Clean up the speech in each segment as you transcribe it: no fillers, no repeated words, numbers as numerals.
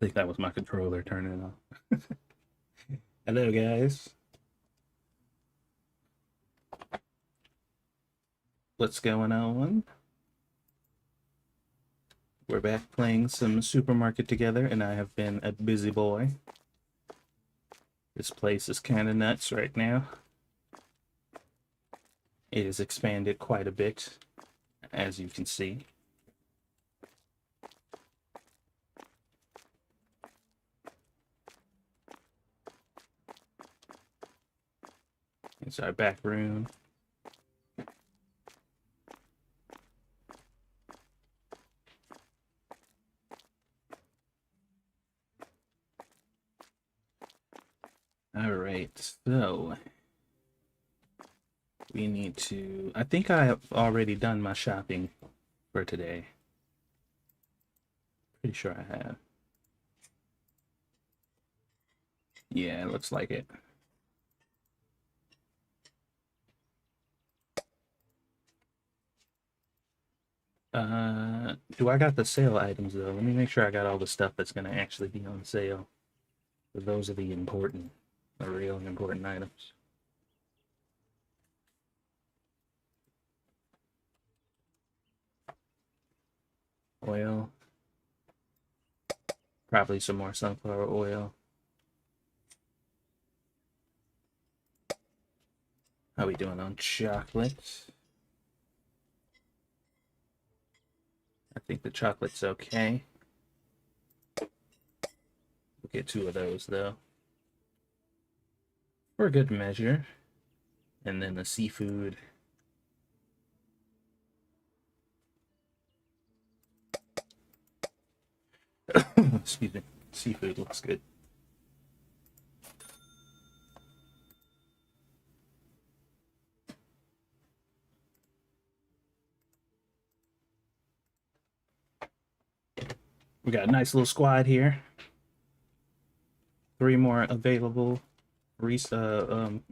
think that was my controller turning off. Hello, guys. What's going on? We're back playing some supermarket together, and I have been a busy boy. This place is kind of nuts right now. It has expanded quite a bit, as you can see. It's our back room. All right, so we need to. I think I have already done my shopping for today. Pretty sure I have. Yeah, it looks like it. Do I got the sale items though? Let me make sure I got all the stuff that's gonna actually be on sale. Those are the real important items. Oil, probably some more sunflower oil. How we doing on chocolate? I think the chocolate's okay. We'll get two of those though, for a good measure. And then the seafood. Excuse me. Seafood looks good. We got a nice little squad here. 3 more available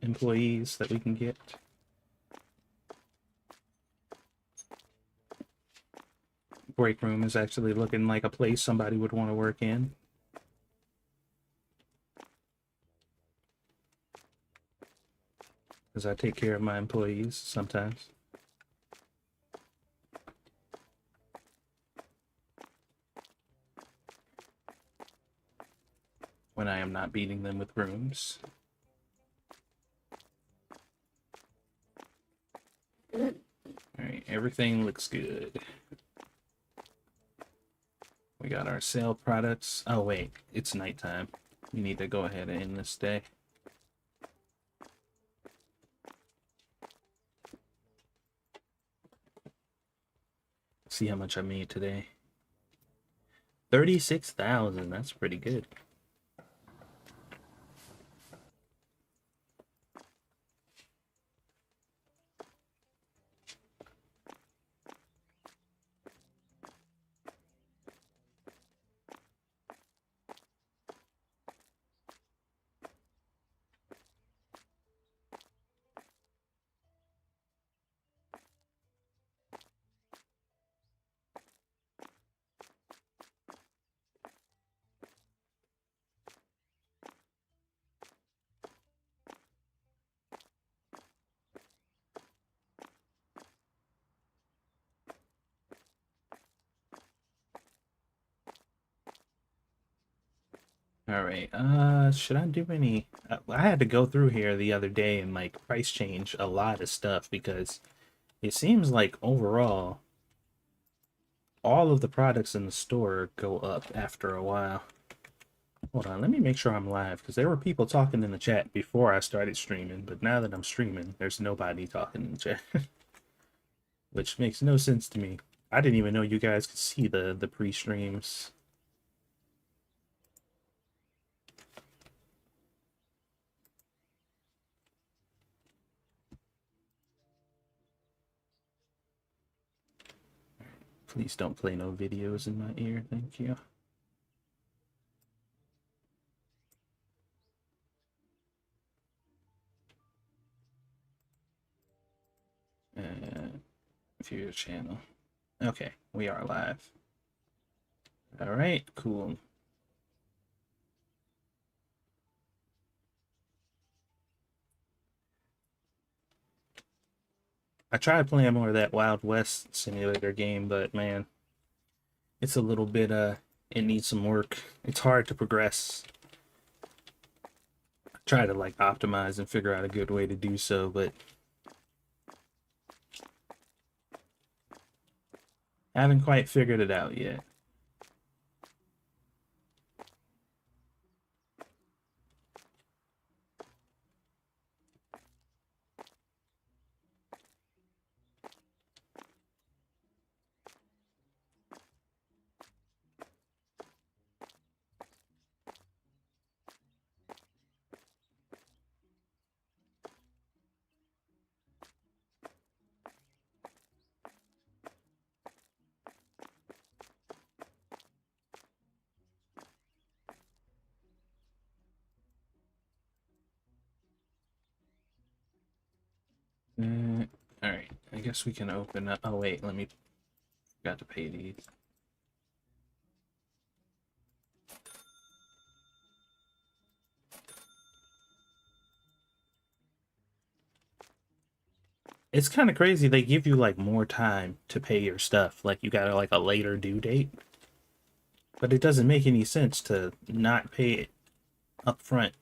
employees that we can get. Break room is actually looking like a place somebody would want to work in. Because I take care of my employees sometimes. When I am not beating them with brooms. Alright, everything looks good. We got our sale products. Oh wait, it's nighttime. We need to go ahead and end this day. See how much I made today. 36,000, that's pretty good. All right. Should I do any? I had to go through here the other day and like price change a lot of stuff because it seems like overall all of the products in the store go up after a while. Hold on, let me make sure I'm live because there were people talking in the chat before I started streaming, but now that I'm streaming, there's nobody talking in the chat, which makes no sense to me. I didn't even know you guys could see the pre-streams. Please don't play no videos in my ear, thank you. View your channel. Okay, we are live. All right, cool. I tried playing more of that Wild West simulator game, but man, it's a little bit it needs some work. It's hard to progress. I try to like optimize and figure out a good way to do so, but I haven't quite figured it out yet. All right, I guess we can open up. Oh wait, let me. Got to pay these. It's kind of crazy. They give you like more time to pay your stuff. Like you got like a later due date, but it doesn't make any sense to not pay it up front.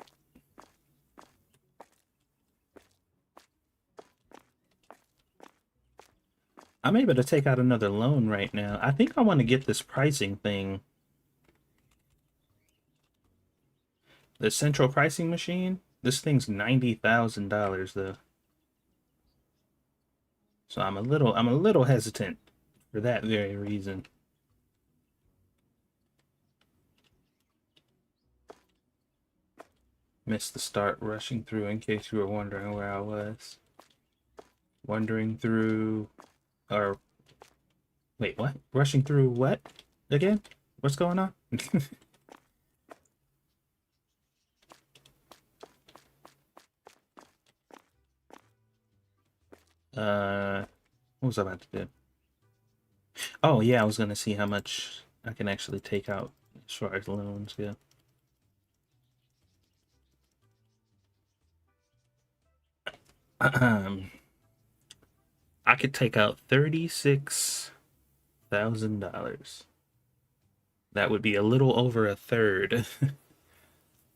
I'm able to take out another loan right now. I think I want to get this pricing thing. The central pricing machine. This thing's $90,000 though. So I'm a little hesitant for that very reason. Missed the start rushing through in case you were wondering where I was. Wandering through or wait, what? Rushing through what again? What's going on? What was I about to do? Oh yeah, I was gonna see how much I can actually take out as far as loans go. I could take out $36,000. That would be a little over a third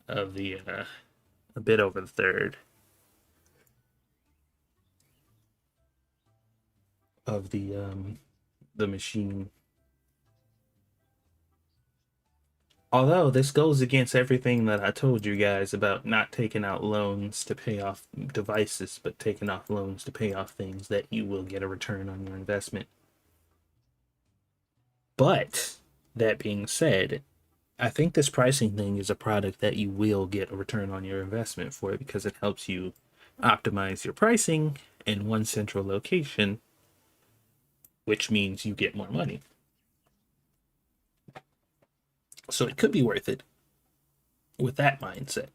of the a bit over the third of the machine. Although this goes against everything that I told you guys about not taking out loans to pay off devices, but taking off loans to pay off things that you will get a return on your investment. But that being said, I think this pricing thing is a product that you will get a return on your investment for it because it helps you optimize your pricing in one central location, which means you get more money. So it could be worth it with that mindset.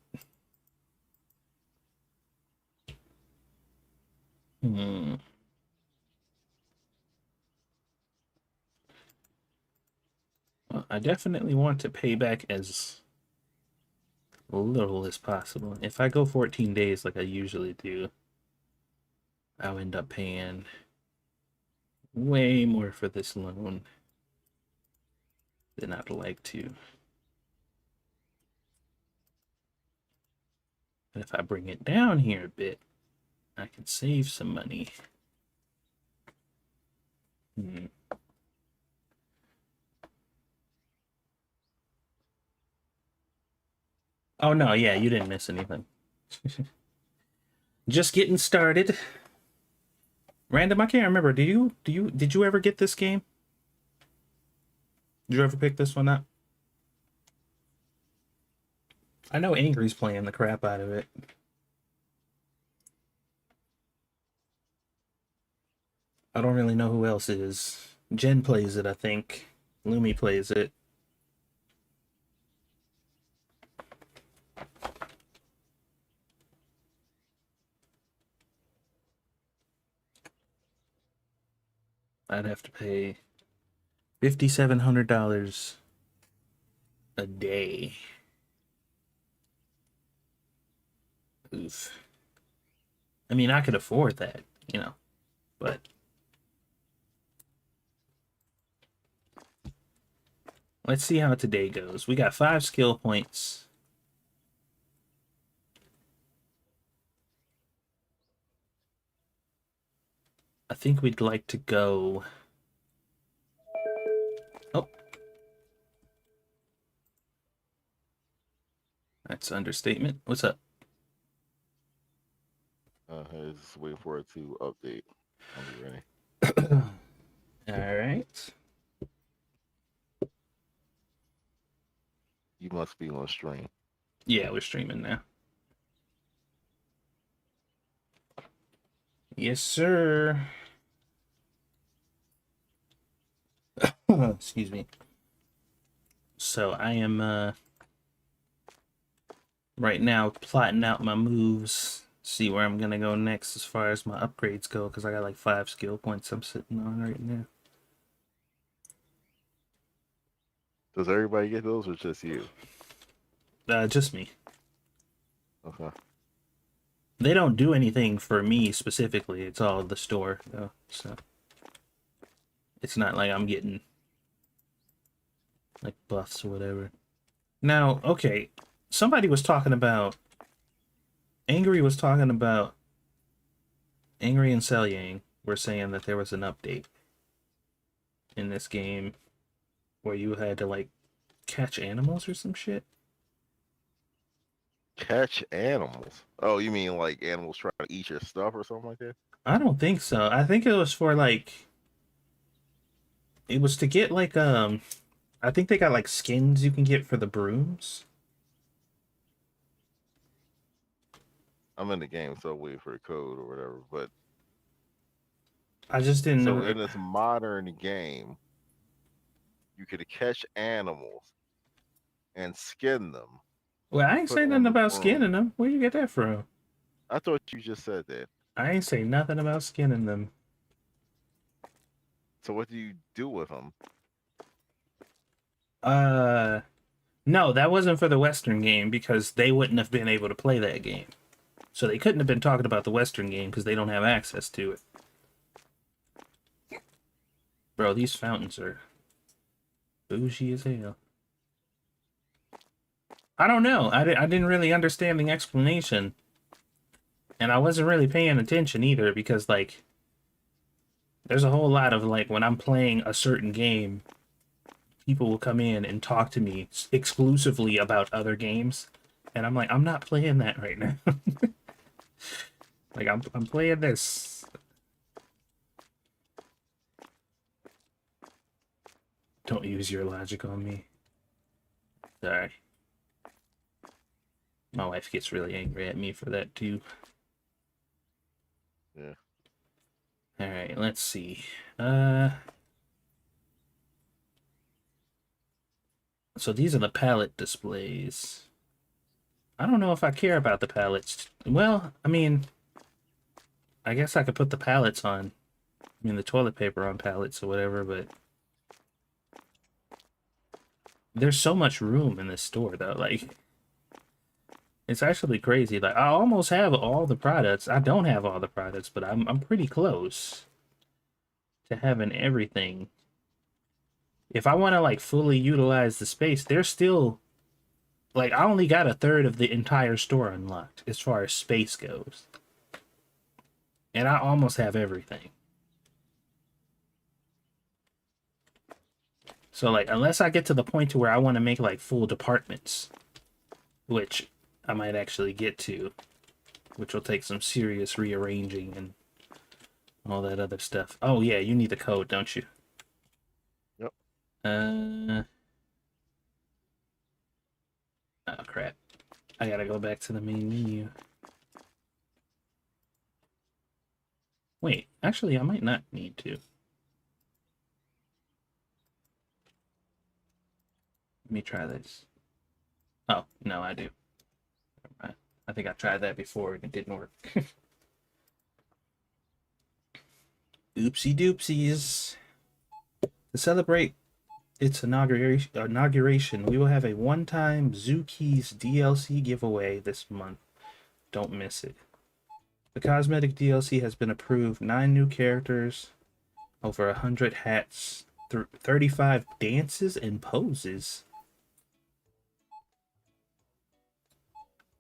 Hmm. Well, I definitely want to pay back as little as possible. If I go 14 days like I usually do, I'll end up paying way more for this loan than I'd like to. But if I bring it down here a bit, I can save some money. Hmm. Oh no, yeah, you didn't miss anything. Just getting started. Random, I can't remember. Did you ever get this game? Did you ever pick this one up? I know Angry's playing the crap out of it. I don't really know who else is. Jen plays it, I think. Lumi plays it. I'd have to pay $5,700 a day. Oof. I mean, I could afford that, you know. But let's see how today goes. We got 5 skill points. I think we'd like to go... Oh. That's understatement. What's up? Just waiting for it to update. I'll be ready. All right. You must be on stream. Yeah, we're streaming now. Yes, sir. Excuse me. So I am right now plotting out my moves, see where I'm gonna go next as far as my upgrades go, because I got like 5 skill points I'm sitting on right now. Does everybody get those or just you? Just me. Okay. They don't do anything for me specifically. It's all the store though, so it's not like I'm getting like buffs or whatever. Now, okay, somebody was talking about Angry was talking about Angry and Celyang were saying that there was an update in this game where you had to like catch animals or some shit. Catch animals. Oh, you mean like animals trying to eat your stuff or something like that? I don't think so. I think it was for like it was to get like I think they got like skins you can get for the brooms. I'm in the game, so waiting for the code or whatever. But I just didn't so know. in this modern game, you could catch animals and skin them Well, I to ain't put say on nothing the about broom. skinning them. Where you get that from? I thought you just said that. I ain't say nothing about skinning them. So what do you do with them? Uh, no, that wasn't for the Western game because they wouldn't have been able to play that game. So they couldn't have been talking about the Western game because they don't have access to it. Bro, these fountains are bougie as hell. I don't know. I didn't really understand the explanation. And I wasn't really paying attention either because, like, there's a whole lot of, like, when I'm playing a certain game, people will come in and talk to me exclusively about other games. And I'm like, I'm not playing that right now. Like, I'm playing this. Don't use your logic on me. Sorry. My wife gets really angry at me for that, too. Yeah. All right, let's see. Uh, so these are the palette displays. I don't know if I care about the palettes. Well, I mean, I guess I could put the palettes on. I mean, the toilet paper on palettes or whatever, but there's so much room in this store, though. Like, it's actually crazy. Like, I almost have all the products. I don't have all the products, but I'm pretty close to having everything. If I want to, like, fully utilize the space, there's still like I only got a third of the entire store unlocked as far as space goes. And I almost have everything. So like unless I get to the point to where I want to make like full departments, which I might actually get to, which will take some serious rearranging and all that other stuff. Oh yeah, you need the code, don't you? Yep. Uh oh crap. I gotta go back to the main menu. Wait, actually I might not need to. Let me try this. Oh, no, I do. I think I tried that before and it didn't work. Oopsie doopsies. To celebrate its inauguration, we will have a one-time Zoo Keys DLC giveaway this month. Don't miss it. The cosmetic DLC has been approved. 9 new characters, over 100 hats, 35 dances and poses.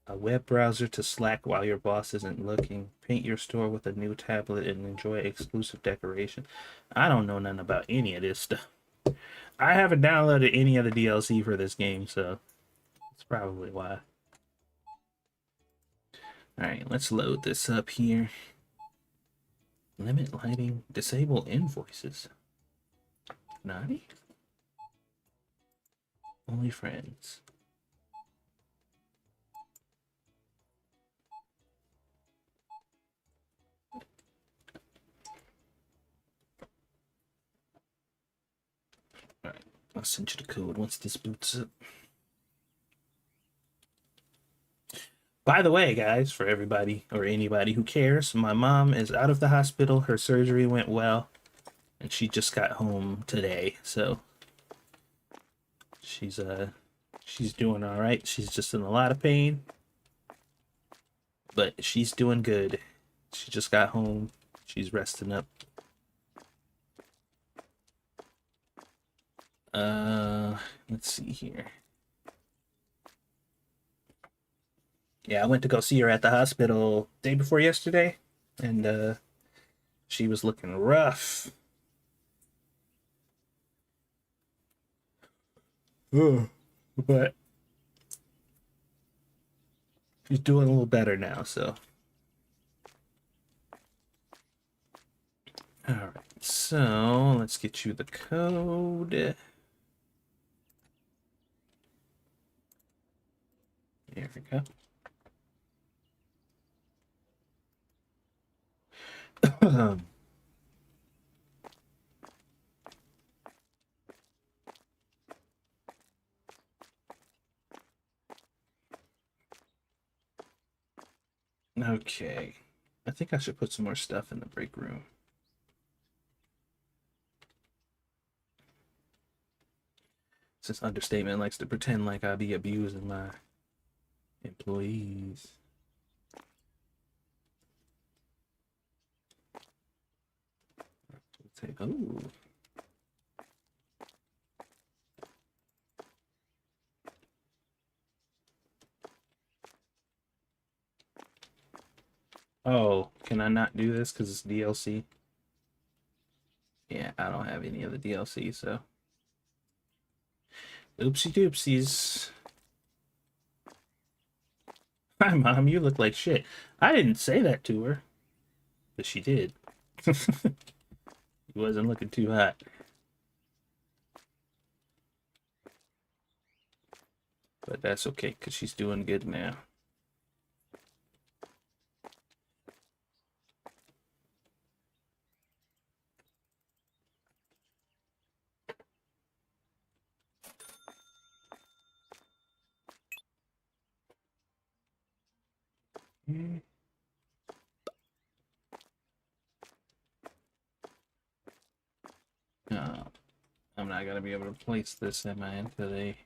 A web browser to Slack while your boss isn't looking. Paint your store with a new tablet and enjoy exclusive decoration. I don't know nothing about any of this stuff. I haven't downloaded any of the DLC for this game, so that's probably why. Alright, let's load this up here. Limit lighting. Disable invoices. Naughty? Only friends. Alright, I'll send you the code once this boots up. By the way, guys, for everybody or anybody who cares, my mom is out of the hospital. Her surgery went well, and she just got home today. So she's doing all right. She's just in a lot of pain, but she's doing good. She just got home. She's resting up. Let's see here. Yeah, I went to go see her at the hospital day before yesterday, and she was looking rough. But she's doing a little better now, so. Alright, so let's get you the code. There we go. Okay. I think I should put some more stuff in the break room. Since Understatement likes to pretend like I be abusing my employees. Take, ooh. Oh, can I not do this because it's DLC? Yeah, I don't have any of the DLC, so. Oopsie doopsies. Hi, Mom, you look like shit. I didn't say that to her, but she did. He wasn't looking too hot. But that's okay, because she's doing good now. No, I'm not gonna be able to place this in my end today.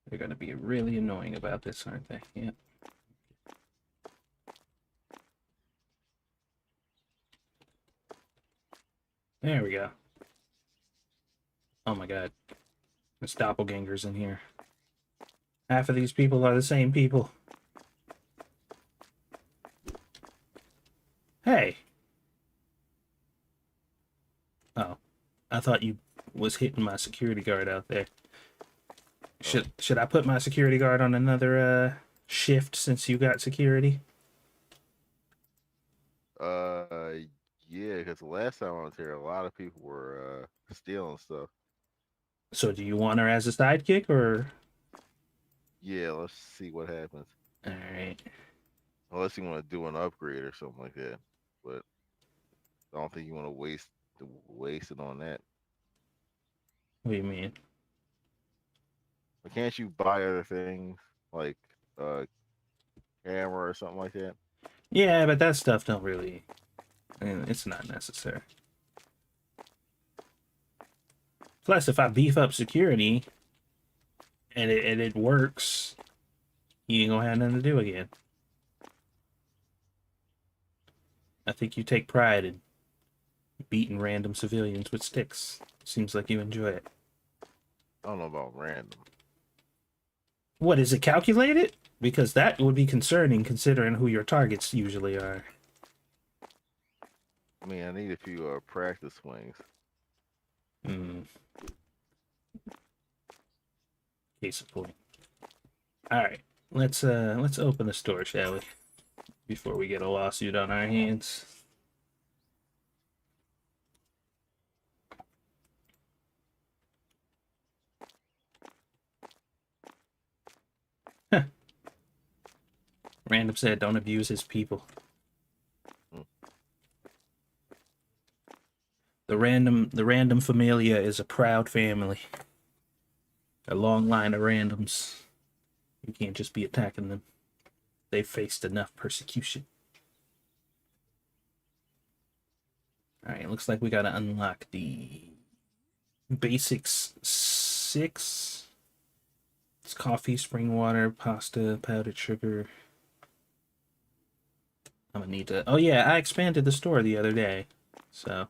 They're gonna be really annoying about this, aren't they? Yep. There we go. Oh my god. There's doppelgangers in here. Half of these people are the same people. Hey! Oh. I thought you was hitting my security guard out there. Should I put my security guard on another shift since you got security? Yeah, because the last time I was here, a lot of people were stealing stuff. So do you want her as a sidekick or? Yeah, let's see what happens. Alright. Unless you want to do an upgrade or something like that, but I don't think you want to waste it on that. What do you mean? But can't you buy other things like camera or something like that? Yeah, but that stuff don't really. I mean, it's not necessary. Plus, if I beef up security and it works, you ain't gonna have nothing to do again. I think you take pride in beating random civilians with sticks. Seems like you enjoy it. I don't know about random. What, is it calculated? Because that would be concerning considering who your targets usually are. I mean, I need a few practice swings. Hmm. Case in point. Alright. Let's open the store, shall we? Before we get a lawsuit on our hands. Random said don't abuse his people. Mm. The random familia is a proud family. A long line of randoms. You can't just be attacking them. They've faced enough persecution. Alright, looks like we gotta unlock the basics 6. It's coffee, spring water, pasta, powdered sugar. I'm gonna need to. Oh, yeah, I expanded the store the other day. So,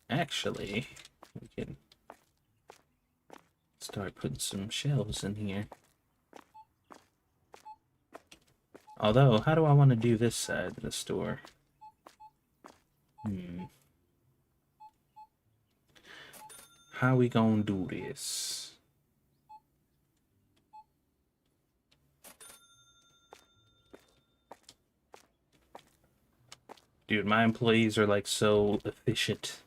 actually, we can start putting some shelves in here. Although, how do I want to do this side of the store? How we gonna do this? Dude, my employees are like so efficient.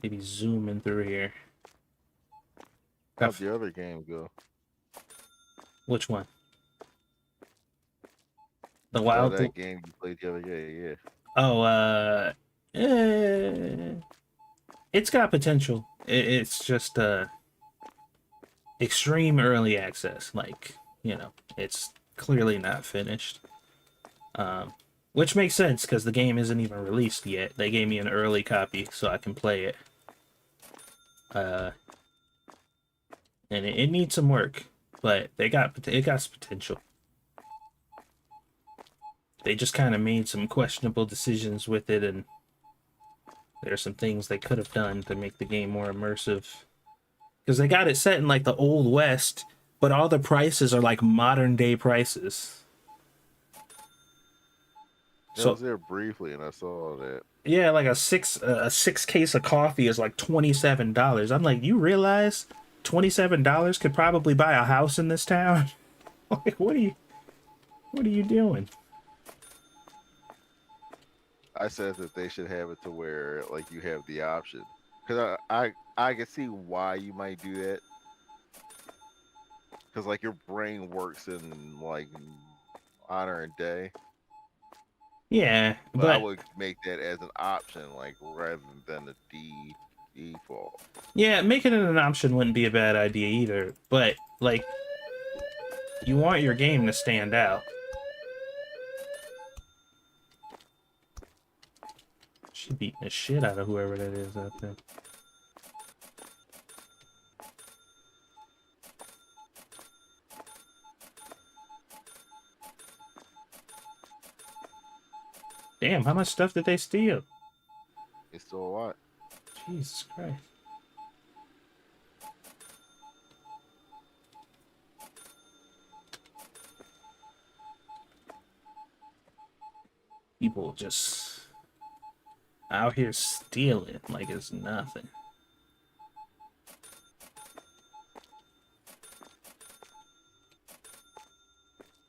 They be zooming through here. How'd the other game go? Which one? The Oh, Wild. that game you played the other day, yeah. Oh, it's got potential. It's just extreme early access. Like, it's clearly not finished. Which makes sense because the game isn't even released yet. They gave me an early copy so I can play it. And it needs some work, but it got potential. They just kind of made some questionable decisions with it, and there's some things they could have done to make the game more immersive. Because they got it set in like the Old West, but all the prices are like modern day prices. I was there briefly and I saw that. Yeah, like a six case of coffee is like $27. I'm like, you realize $27 could probably buy a house in this town? Like, what are you doing? I said that they should have it to where like you have the option, because I can see why you might do that, because like your brain works in like honor and day, Yeah, but I but would make that as an option, like rather than the default. yeah, making it an option wouldn't be a bad idea either. But like, you want your game to stand out. She beating the shit out of whoever that is out there. Damn, how much stuff did they steal? It's still a lot. Jesus Christ. People just out here stealing like it's nothing.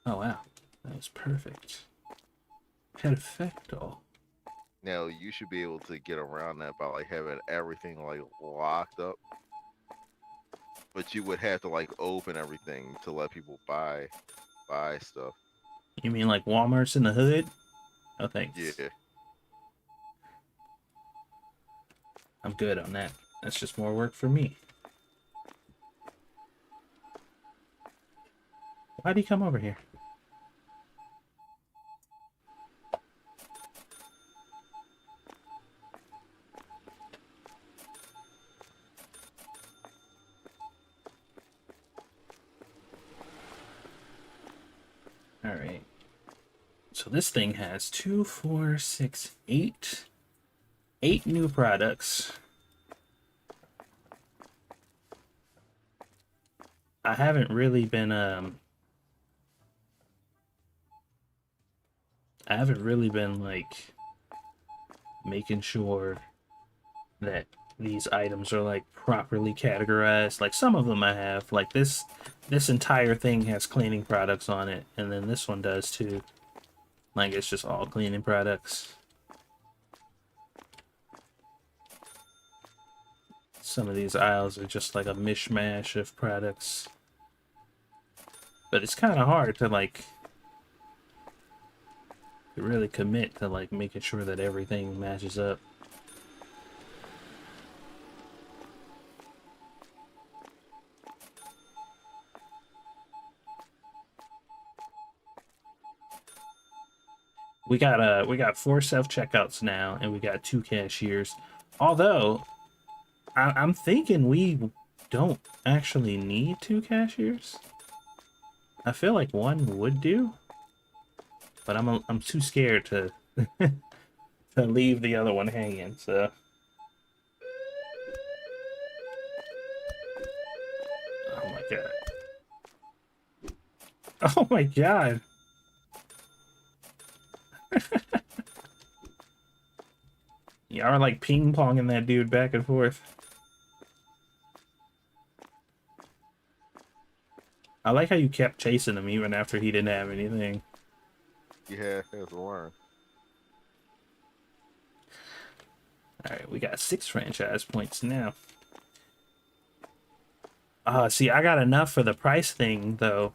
Oh wow, that was perfect. Perfecto. Now you should be able to get around that by like having everything like locked up, but you would have to like open everything to let people buy stuff. You mean like Walmart's in the hood? Oh, thanks. Yeah. I'm good on that. That's just more work for me. Why'd he come over here? All right. So this thing has 2, 4, 6, 8, 8 new products. I haven't really been like making sure that these items are like properly categorized. Like some of them I have, like this entire thing has cleaning products on it, and then this one does too. Like it's just all cleaning products. Some of these aisles are just like a mishmash of products. But it's kind of hard to like to really commit to like making sure that everything matches up. We got 4 self-checkouts now, and we got 2 cashiers. Although I'm thinking we don't actually need 2 cashiers. I feel like 1 would do, but I'm too scared to to leave the other one hanging. So, oh my god, oh my god. Y'all are like ping ponging that dude back and forth. I like how you kept chasing him even after he didn't have anything. Yeah, has to learn. Alright, we got 6 franchise points now. See, I got enough for the price thing, though.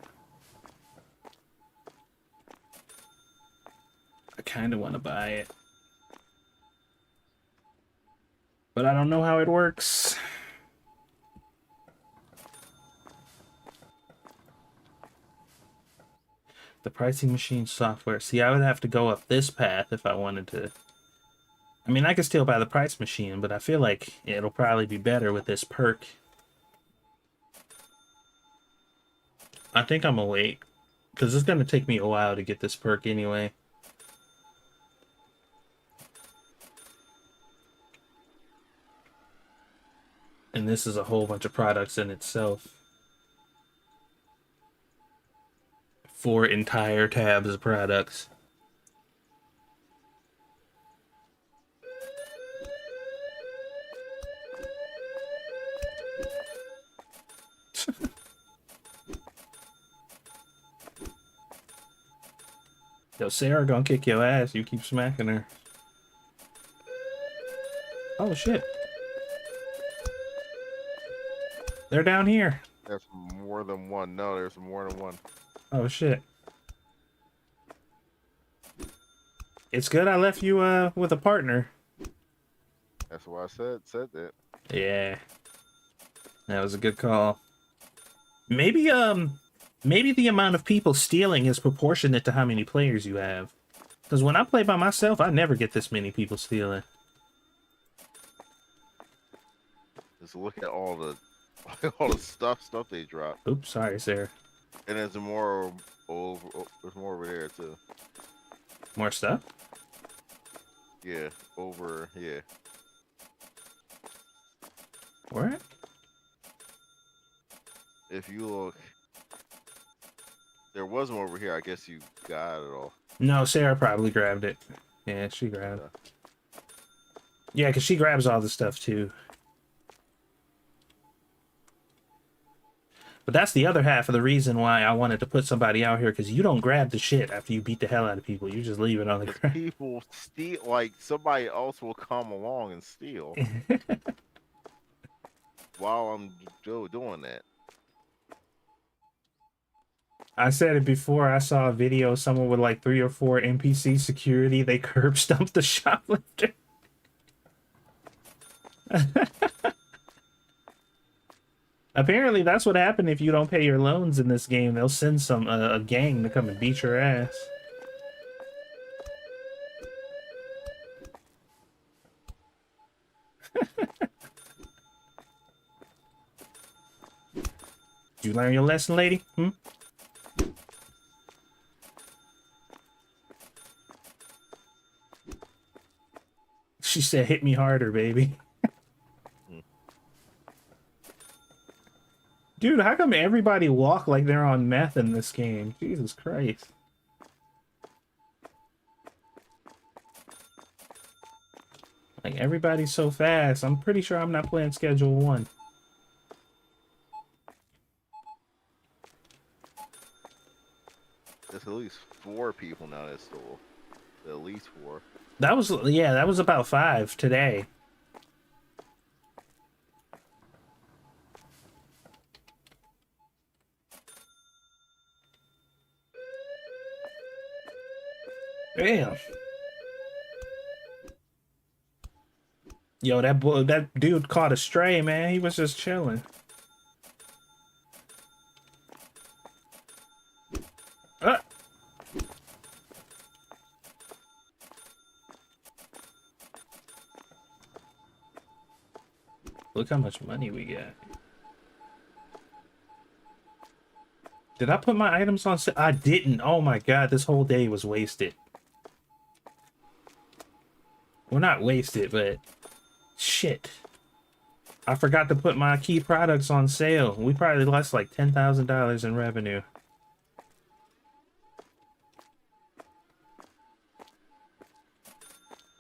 I kind of want to buy it. But I don't know how it works. The pricing machine software. See, I would have to go up this path if I wanted to. I mean, I could still buy the price machine, but I feel like it'll probably be better with this perk. I think I'm gonna wait, because it's gonna take me a while to get this perk anyway. And this is a whole bunch of products in itself. 4 entire tabs of products. Yo, Sarah gonna kick your ass. You keep smacking her. Oh, shit. They're down here. There's more than one. No, there's more than one. Oh, shit. It's good I left you with a partner. That's why I said that. Yeah. That was a good call. Maybe the amount of people stealing is proportionate to how many players you have. Because when I play by myself, I never get this many people stealing. Just look at all the stuff they drop. Oops, sorry, Sarah. And there's more over. There's more over there too. More stuff? Yeah, over. Yeah. What? If you look, there was one over here. I guess you got it all. No, Sarah probably grabbed it. Yeah, she grabbed it. Yeah, because she grabs all the stuff too. But that's the other half of the reason why I wanted to put somebody out here, because you don't grab the shit after you beat the hell out of people. You just leave it on the ground. People steal, like somebody else will come along and steal while I'm doing that. I said it before. I saw a video of someone with like 3 or 4 NPC security. They curb stomped the shoplifter. Apparently, that's what happened if you don't pay your loans in this game. They'll send a gang to come and beat your ass. Did you learn your lesson, lady? Hmm? She said, "Hit me harder, baby." Mm. Dude, how come everybody walk like they're on meth in this game? Jesus Christ. Like, everybody's so fast. I'm pretty sure I'm not playing Schedule 1. There's at least 4 people now that stole. At least 4. That was, yeah, that was about 5 today. Damn. Yo, that dude caught a stray, man. He was just chilling. Ah! Look how much money we got. Did I put my items on sale? I didn't. Oh my god, this whole day was wasted. Well, not wasted, but shit. I forgot to put my key products on sale. We probably lost like $10,000 in revenue.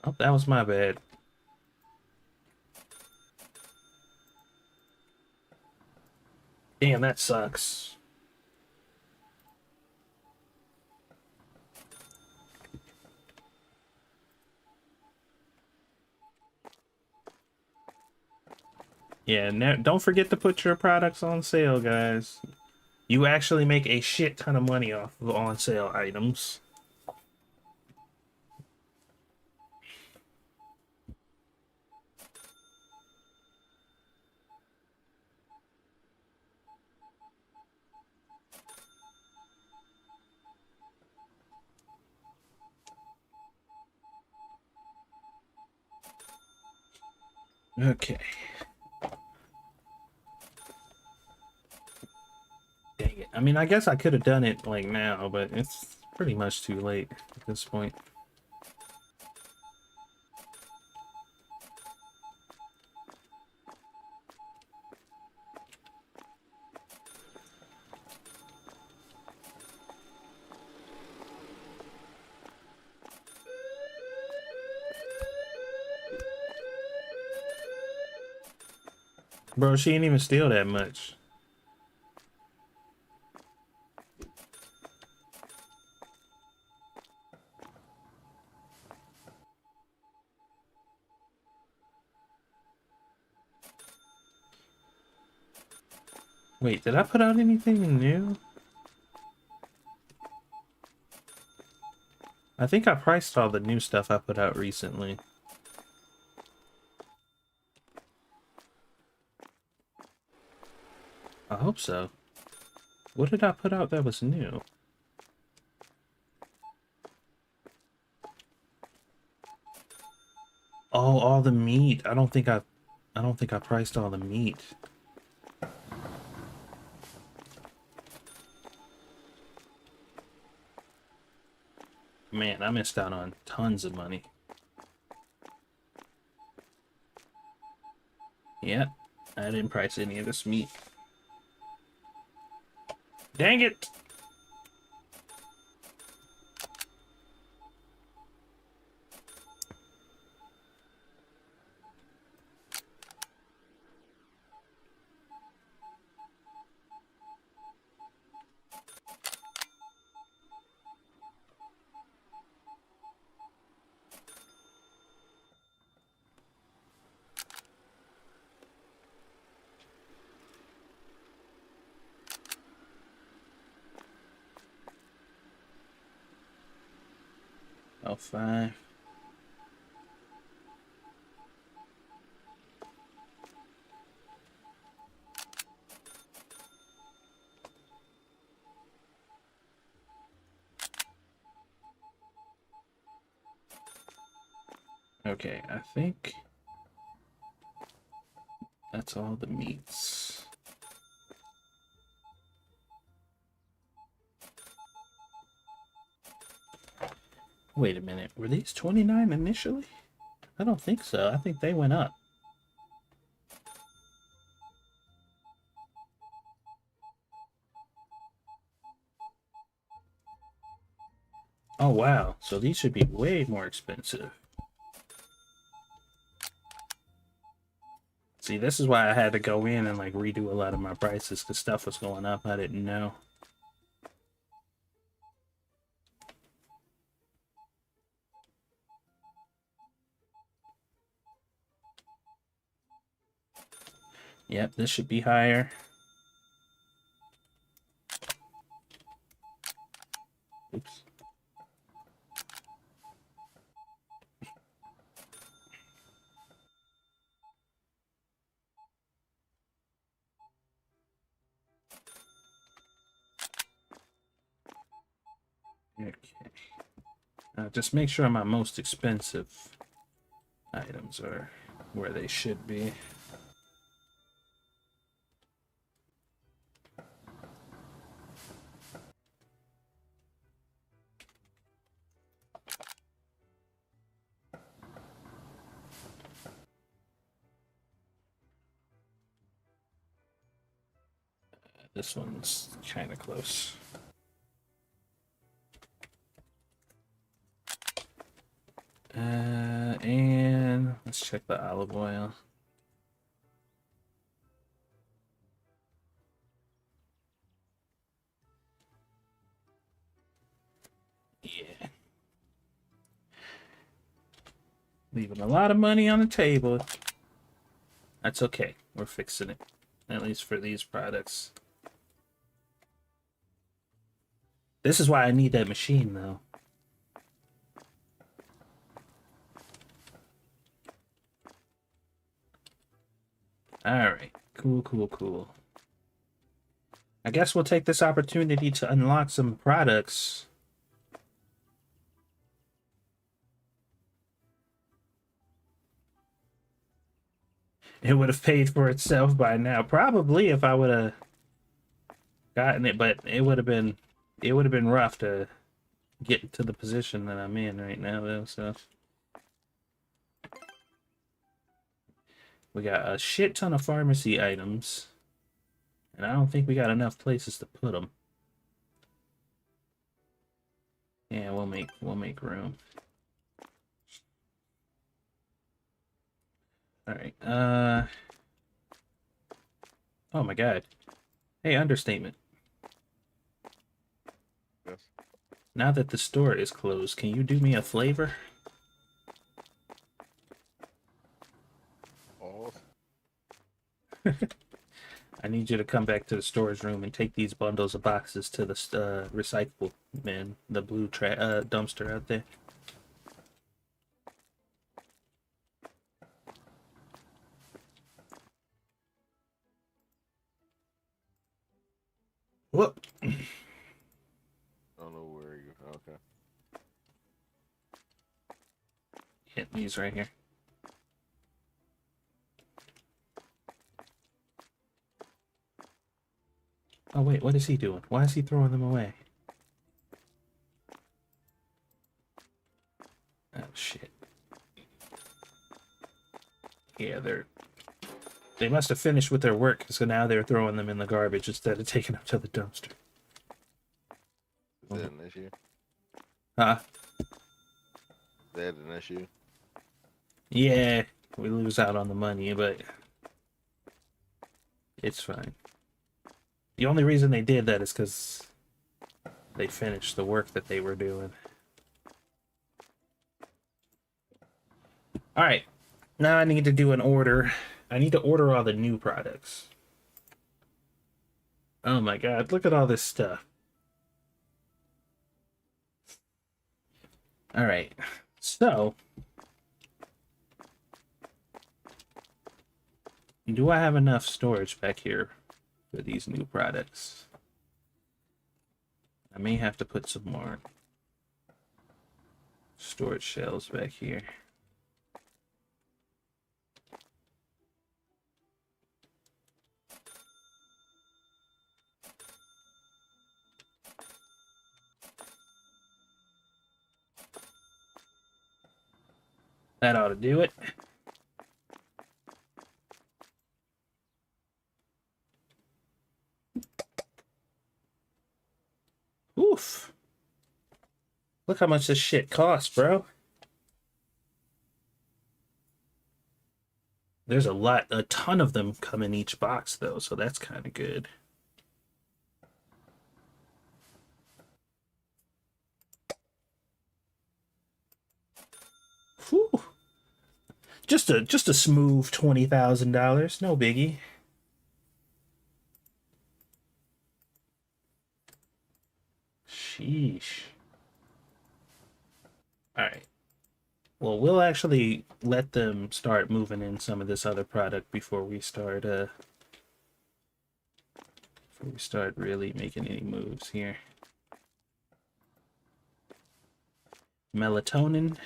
Oh, that was my bad. Damn, that sucks. Yeah, don't forget to put your products on sale, guys. You actually make a shit ton of money off of on sale items. Okay. Dang it. I mean, I guess I could have done it like now, but it's pretty much too late at this point. Bro, she didn't even steal that much. Wait, did I put out anything new? I think I priced all the new stuff I put out recently. I hope so. What did I put out that was new? Oh, all the meat. I don't think I priced all the meat. Man, I missed out on tons of money. Yep, I didn't price any of this meat. Dang it! Oh, 5. Okay, I think that's all the meats. Wait a minute, were these 29 initially? I don't think so. I think they went up. Oh, wow. So these should be way more expensive. See, this is why I had to go in and like redo a lot of my prices because stuff was going up I didn't know. Yep, this should be higher. Oops. Okay. Just make sure my most expensive items are where they should be. This one's kind of close. And let's check the olive oil. Yeah. Leaving a lot of money on the table. That's okay. We're fixing it. At least for these products. This is why I need that machine, though. Alright. Cool, cool, cool. I guess we'll take this opportunity to unlock some products. It would have paid for itself by now. Probably if I would have gotten it, but it would have been rough to get to the position that I'm in right now though, so we got a shit ton of pharmacy items. And I don't think we got enough places to put them. Yeah, we'll make room. All right. Oh my God. Hey, understatement. Yes. Now that the store is closed, can you do me a favor? Oh, I need you to come back to the storage room and take these bundles of boxes to the recyclable bin, the blue dumpster out there. Whoop. I don't know where you. Okay. Yeah, these right here. Oh wait, what is he doing? Why is he throwing them away? Oh shit. Yeah, they must have finished with their work, so now they're throwing them in the garbage instead of taking them to the dumpster. Is that an issue? Huh? Is that an issue? Yeah, we lose out on the money, but it's fine. The only reason they did that is because they finished the work that they were doing. Alright, now I need to do an order. I need to order all the new products. Oh my God, look at all this stuff. Alright, so do I have enough storage back here for these new products? I may have to put some more storage shelves back here. That ought to do it. Oof. Look how much this shit costs, bro. There's a ton of them come in each box, though, so that's kind of good. Whew. Just a smooth $20,000, no biggie. Sheesh. All right. Well, we'll actually let them start moving in some of this other product before we start really making any moves here. Melatonin.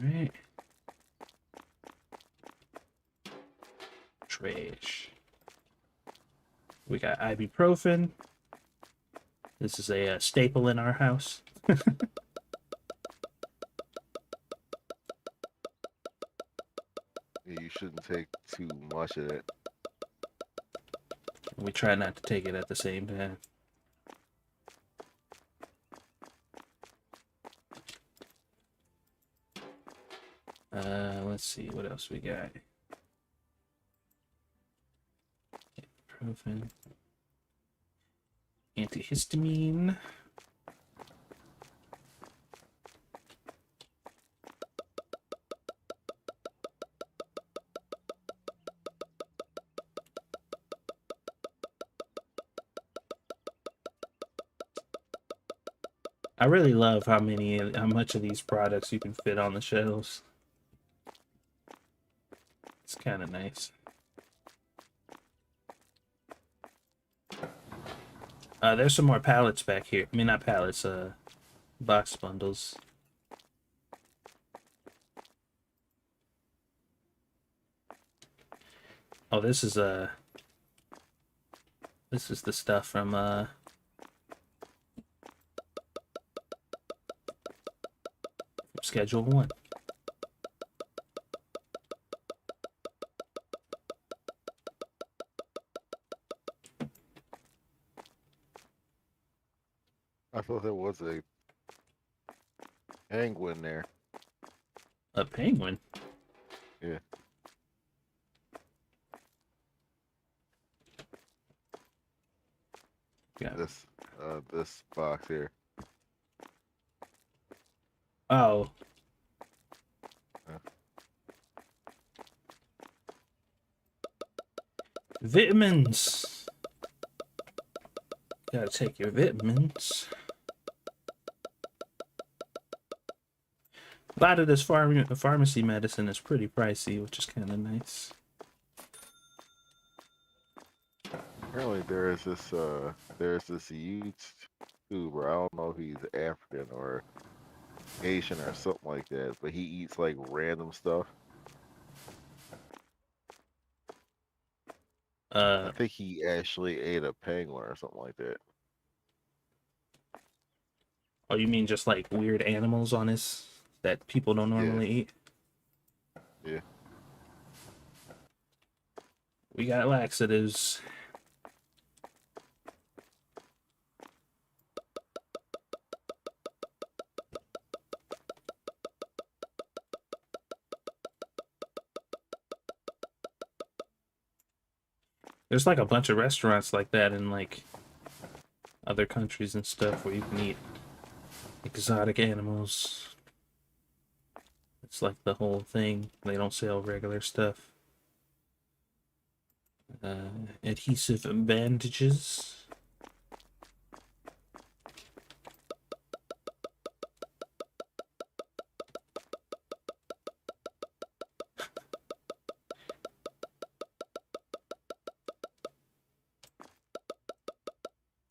Right. Trash. We got ibuprofen. This is a staple in our house. You shouldn't take too much of it. We try not to take it at the same time. Let's see what else we got. Ibuprofen. Antihistamine. I really love how much of these products you can fit on the shelves. It's kind of nice. There's some more pallets back here. I mean, not pallets, box bundles. Oh, this is the stuff from Schedule 1. I thought there was a penguin there. A penguin? Yeah. Yeah. This box here. Oh. Vitamins. Gotta take your vitamins. A lot of this pharmacy medicine is pretty pricey, which is kind of nice. Apparently there's this YouTuber. I don't know if he's African or Asian or something like that, but he eats like random stuff. I think he actually ate a penguin or something like that. Oh, you mean just like weird animals on his that people don't normally eat? Yeah. We got laxatives. There's like a bunch of restaurants like that in like other countries and stuff where you can eat exotic animals. It's like the whole thing. They don't sell regular stuff. Adhesive bandages.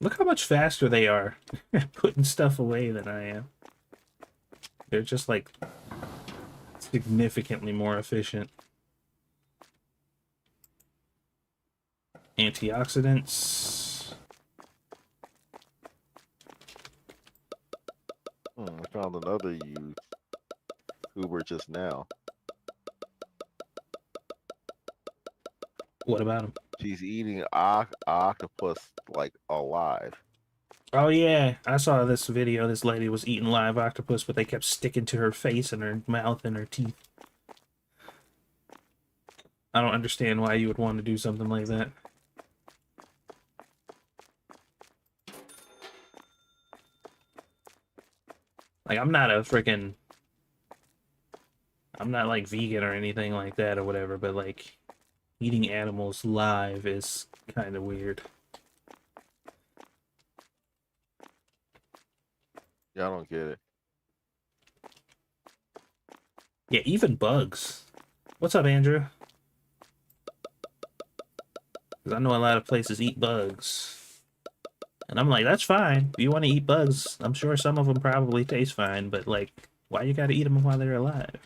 Look how much faster they are putting stuff away than I am. They're just like significantly more efficient. Antioxidants. I found another YouTuber just now. What about them? She's eating octopus like alive. Oh yeah, I saw this video. This lady was eating live octopus, but they kept sticking to her face and her mouth and her teeth. I don't understand why you would want to do something like that. Like, I'm not like vegan or anything like that or whatever, but like eating animals live is kind of weird. Yeah, I don't get it. Yeah, even bugs. What's up, Andrew? Because I know a lot of places eat bugs. And I'm like, that's fine. If you want to eat bugs, I'm sure some of them probably taste fine, but like, why you gotta eat them while they're alive?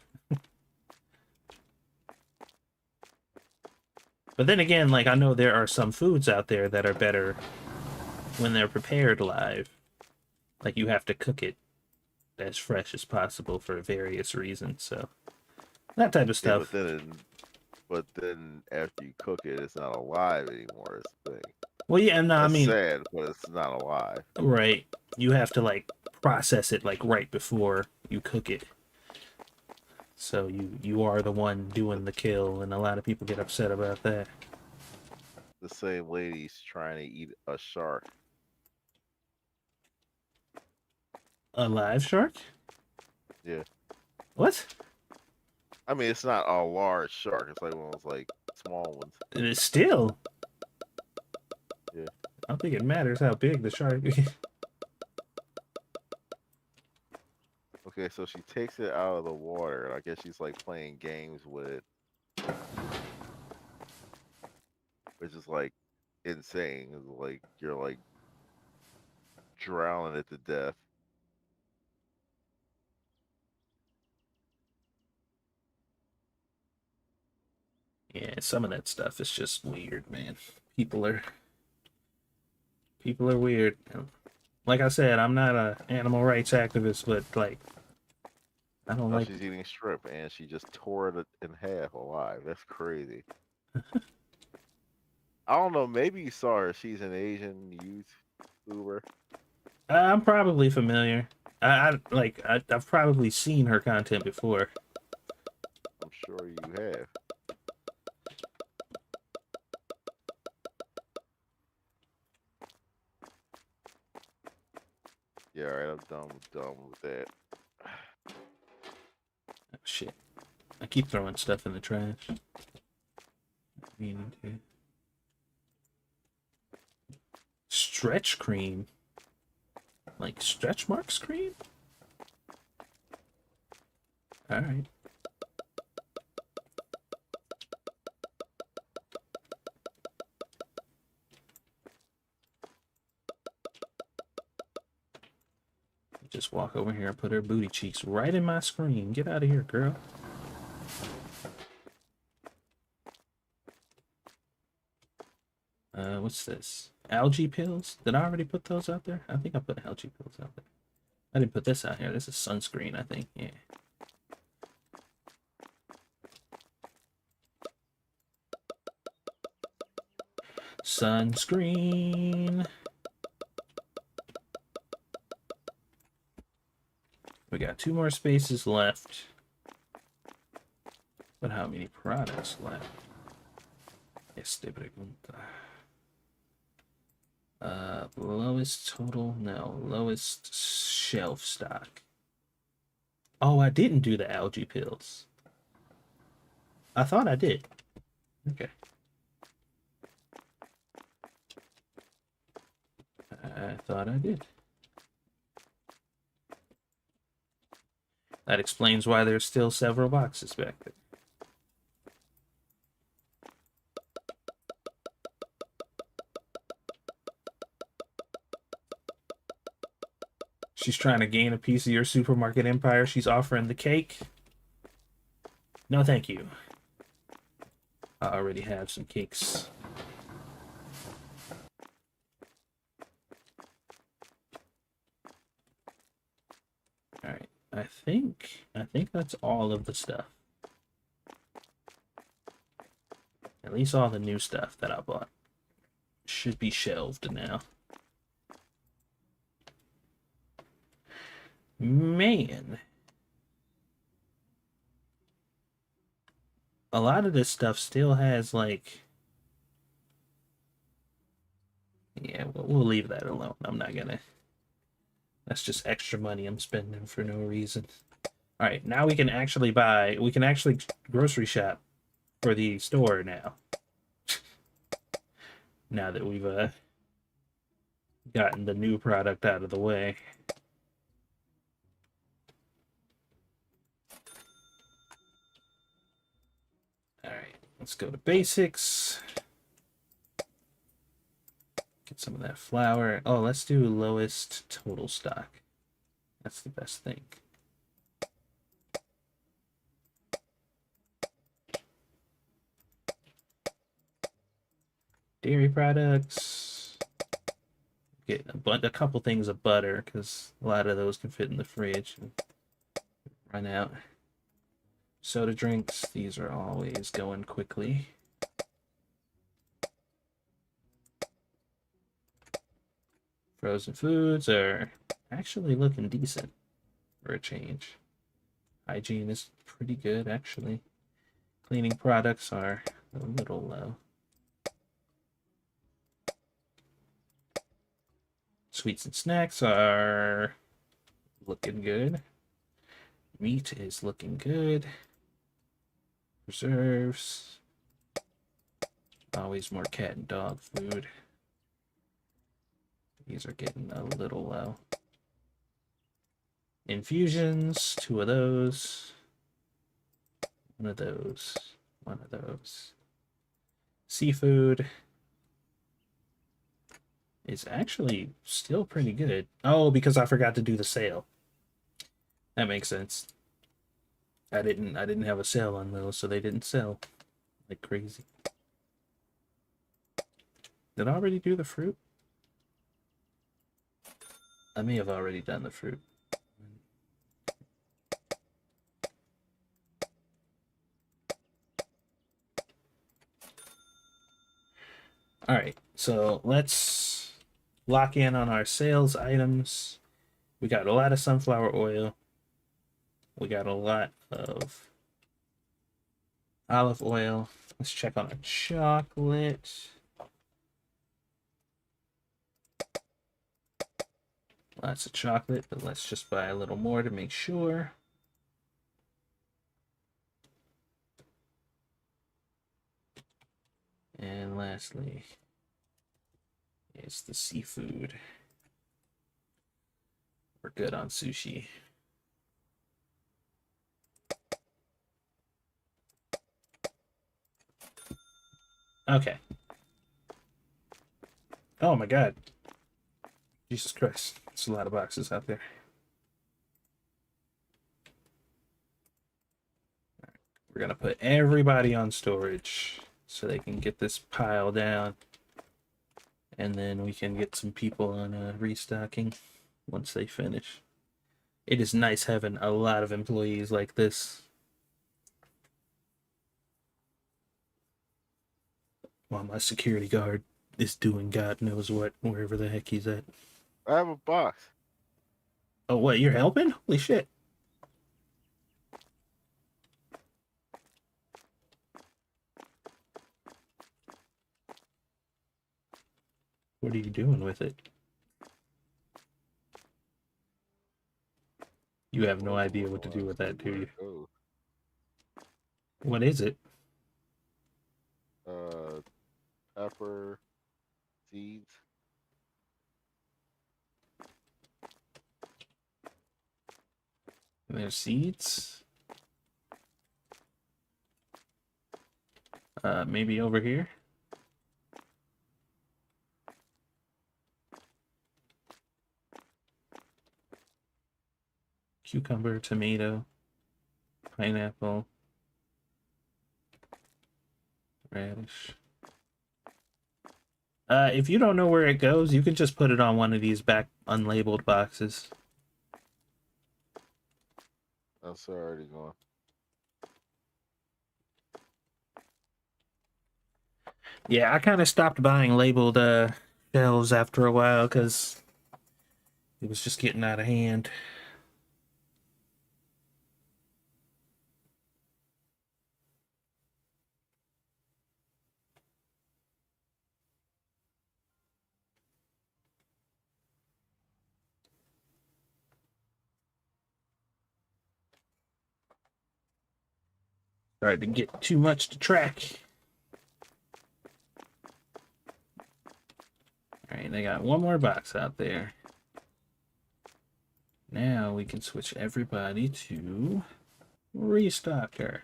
But then again, like, I know there are some foods out there that are better when they're prepared live. Like, you have to cook it as fresh as possible for various reasons, so that type of Yeah, stuff. but then after you cook it, it's not alive anymore. It's the thing. Well, yeah, no, I That's mean, sad, but it's not alive. right. You have to like process it like right before you cook it. So you are the one doing the kill, and a lot of people get upset about that. The same lady's trying to eat a shark. A live shark? Yeah. What? I mean, it's not a large shark. It's like one of those like small ones. It is still. Yeah. I don't think it matters how big the shark is. Okay, so she takes it out of the water. I guess she's like playing games with it, which is like insane. It's like you're like drowning it to death. Yeah, some of that stuff is just weird, man. People are people are weird. Like I said, I'm not a animal rights activist, but like I don't Oh, like. she's eating shrimp and she just tore it in half alive. That's crazy. I don't know. Maybe you saw her. She's an Asian YouTuber. I'm probably familiar. I've probably seen her content before. I'm sure you have. Yeah, all right. I'm done with that. Oh, shit. I keep throwing stuff in the trash. Meaning to. Stretch cream? Like stretch marks cream? Alright. Just walk over here and put her booty cheeks right in my screen. Get out of here, girl. What's this? Algae pills? Did I already put those out there? I think I put algae pills out there. I didn't put this out here. This is sunscreen, I think. Yeah. Sunscreen. We got 2 more spaces left. But how many products left? Este pregunta. Lowest total? No. Lowest shelf stock. Oh, I didn't do the algae pills. I thought I did. Okay. I thought I did. That explains why there's still several boxes back there. She's trying to gain a piece of your supermarket empire. She's offering the cake. No, thank you. I already have some cakes. All right. I think that's all of the stuff. At least all the new stuff that I bought should be shelved now. Man, a lot of this stuff still has like, yeah, we'll leave that alone. I'm not gonna. That's just extra money I'm spending for no reason. All right, now we can actually buy. We can actually grocery shop for the store now. Now that we've gotten the new product out of the way. All right, let's go to basics. Get some of that flour. Oh, let's do lowest total stock. That's the best thing. Dairy products. Get a couple things of butter because a lot of those can fit in the fridge and run out. Soda drinks. These are always going quickly. Frozen foods are actually looking decent for a change. Hygiene is pretty good, actually. Cleaning products are a little low. Sweets and snacks are looking good. Meat is looking good. Preserves. Always more cat and dog food. These are getting a little low. Infusions, 2 of those. 1 of those. 1 of those. Seafood is actually still pretty good. Oh, because I forgot to do the sale. That makes sense. I didn't have a sale on those, so they didn't sell like crazy. Did I already do the fruit? I may have already done the fruit. All right, so let's lock in on our sales items. We got a lot of sunflower oil. We got a lot of olive oil. Let's check on our chocolate. Lots of chocolate, but let's just buy a little more to make sure. And lastly, is the seafood. We're good on sushi. Okay. Oh my god. Jesus Christ. It's a lot of boxes out there. We're going to put everybody on storage so they can get this pile down. And then we can get some people on restocking once they finish. It is nice having a lot of employees like this. While my security guard is doing God knows what, wherever the heck he's at. I have a box. Oh, what? You're helping? Holy shit. What are you doing with it? You have no idea what to do with that, do you? Oh. What is it? Pepper seeds. There's seeds. Maybe over here. Cucumber, tomato, pineapple. Radish. If you don't know where it goes, you can just put it on one of these back unlabeled boxes. That's already going. Yeah, I kind of stopped buying labeled shells after a while because it was just getting out of hand. Started to get too much to track. Alright, they got one more box out there. Now we can switch everybody to Restocker.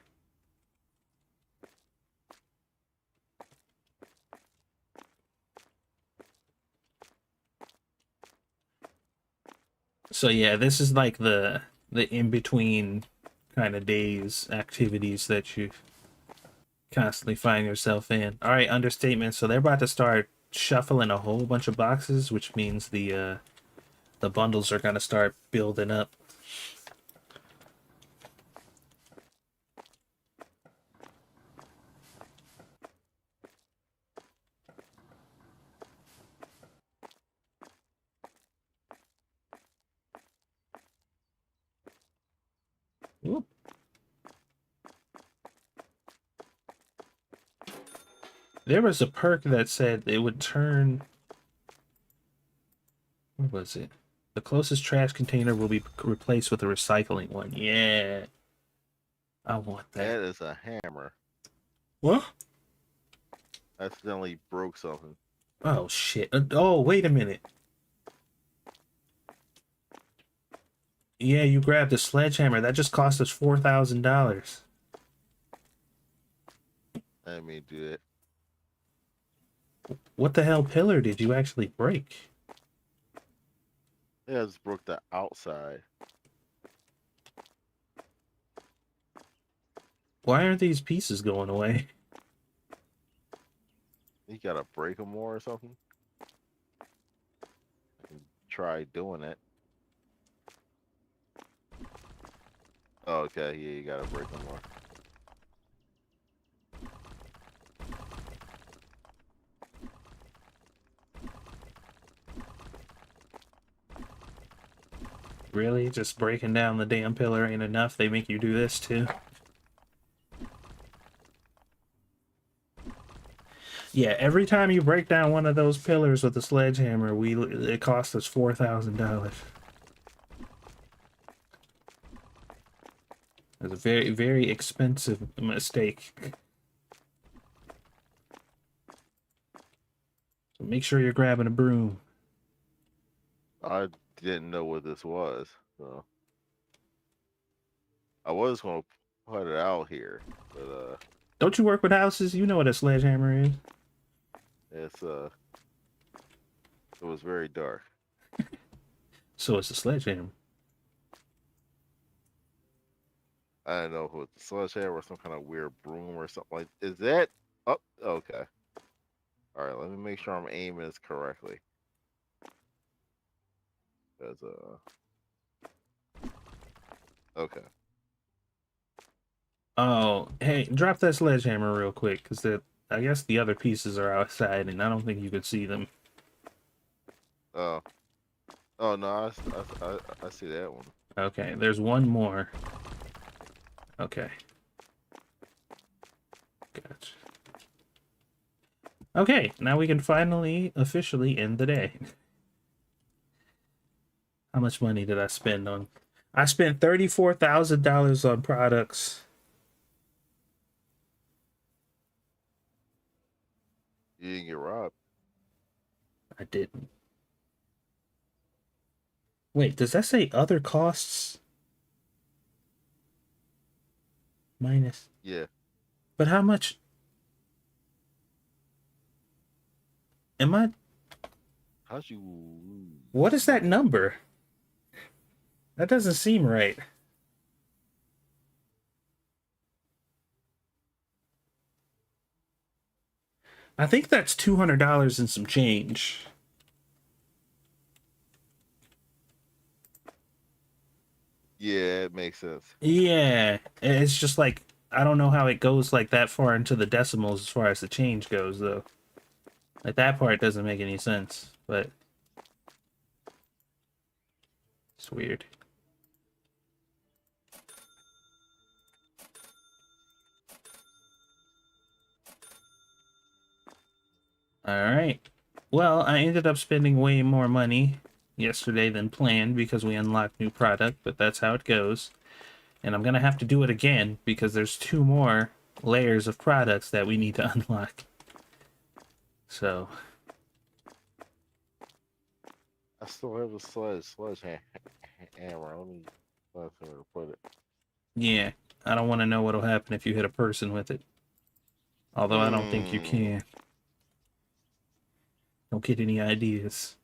So yeah, this is like the in-between kind of days activities that you constantly find yourself in. All right, understatement. So they're about to start shuffling a whole bunch of boxes, which means the bundles are gonna start building up. Whoop. There was a perk that said it would turn. What was it? The closest trash container will be replaced with a recycling one. Yeah, I want that. That is a hammer. What? Accidentally broke something. Oh shit! Oh, wait a minute. Yeah, you grabbed a sledgehammer. That just cost us $4,000. I didn't mean to do that. What the hell pillar did you actually break? Yeah, I just broke the outside. Why aren't these pieces going away? You gotta break them more or something. I can try doing it. Oh, okay, yeah, you gotta break them more. Really? Just breaking down the damn pillar ain't enough? They make you do this too? Yeah, every time you break down one of those pillars with a sledgehammer, it costs us $4,000. It's a very, very expensive mistake. So make sure you're grabbing a broom. I didn't know what this was, so I was gonna put it out here, but Don't you work with houses? You know what a sledgehammer is. it's it was very dark. So it's a sledgehammer. I don't know if it's a sledgehammer or some kind of weird broom or something like. Is that up? Okay. All right. Let me make sure I'm aiming this correctly. Cause okay. Oh, hey, drop that sledgehammer real quick, because I guess the other pieces are outside, and I don't think you could see them. Oh. Oh no, I see that one. Okay, there's one more. Okay. Gotcha. Okay, now we can finally, officially end the day. How much money did I spend on? I spent $34,000 on products. You didn't get robbed. I didn't. Wait, does that say other costs? Minus. Yeah. But how much? Am I? How'd you? What is that number? That doesn't seem right. I think that's $200 and some change. Yeah, it makes sense. Yeah, it's just like I don't know how it goes like that far into the decimals as far as the change goes, though. Like that part doesn't make any sense, but it's weird. All right. Well, I ended up spending way more money yesterday than planned because we unlocked new product, but that's how it goes. And I'm gonna have to do it again because there's two more layers of products that we need to unlock. So, I still have a sledgehammer. Let me find somewhere to put it. yeah, I don't want to know what'll happen if you hit a person with it. Although I don't think you Hmm. can. Don't get any ideas.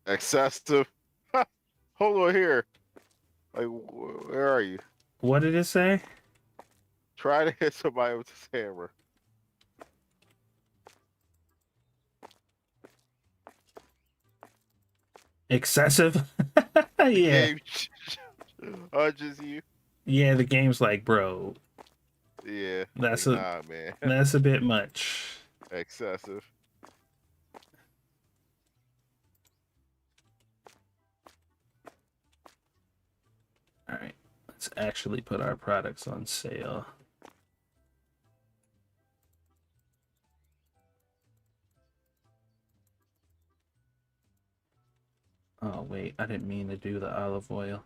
Excessive. Hold on here. Like, where are you? What did it say? Try to hit somebody with this hammer. Excessive? The Yeah. game just you. Yeah, the game's like, bro, Yeah, that's like a nah, man. that's a bit much. Excessive. All right, let's actually put our products on sale. Oh wait, I didn't mean to do the olive oil.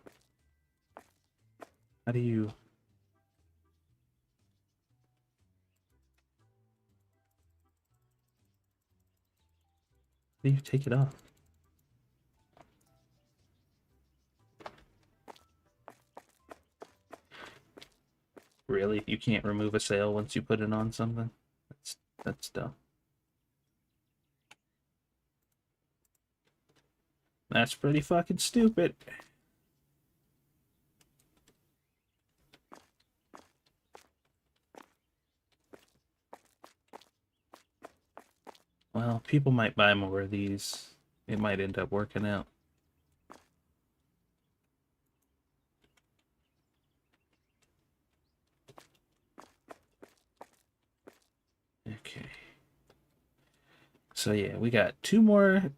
How do you take it off? Really? You can't remove a sale once you put it on something? That's dumb. That's pretty fucking stupid. Well, people might buy more of these. It might end up working out. Okay. So yeah, we got two more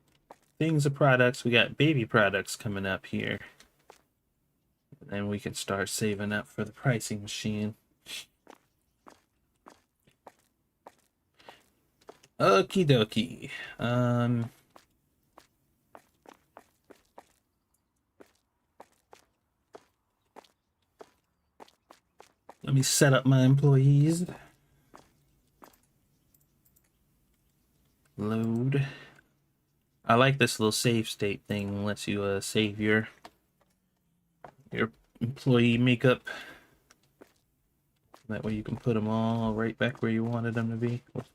things of products. We got baby products coming up here. And then we can start saving up for the pricing machine. Okie dokie. Let me set up my employees. Load. I like this little save state thing. Lets you save your employee makeup. That way you can put them all right back where you wanted them to be. With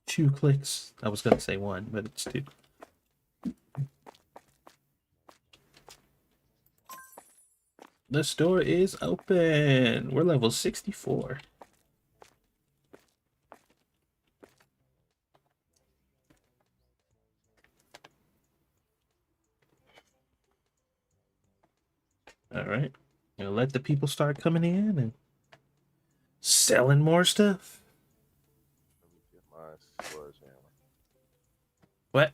2 clicks. I was gonna say 1, but it's 2. The store is open. We're level 64. All right. You'll let the people start coming in and selling more stuff. Let me get my sledgehammer. What?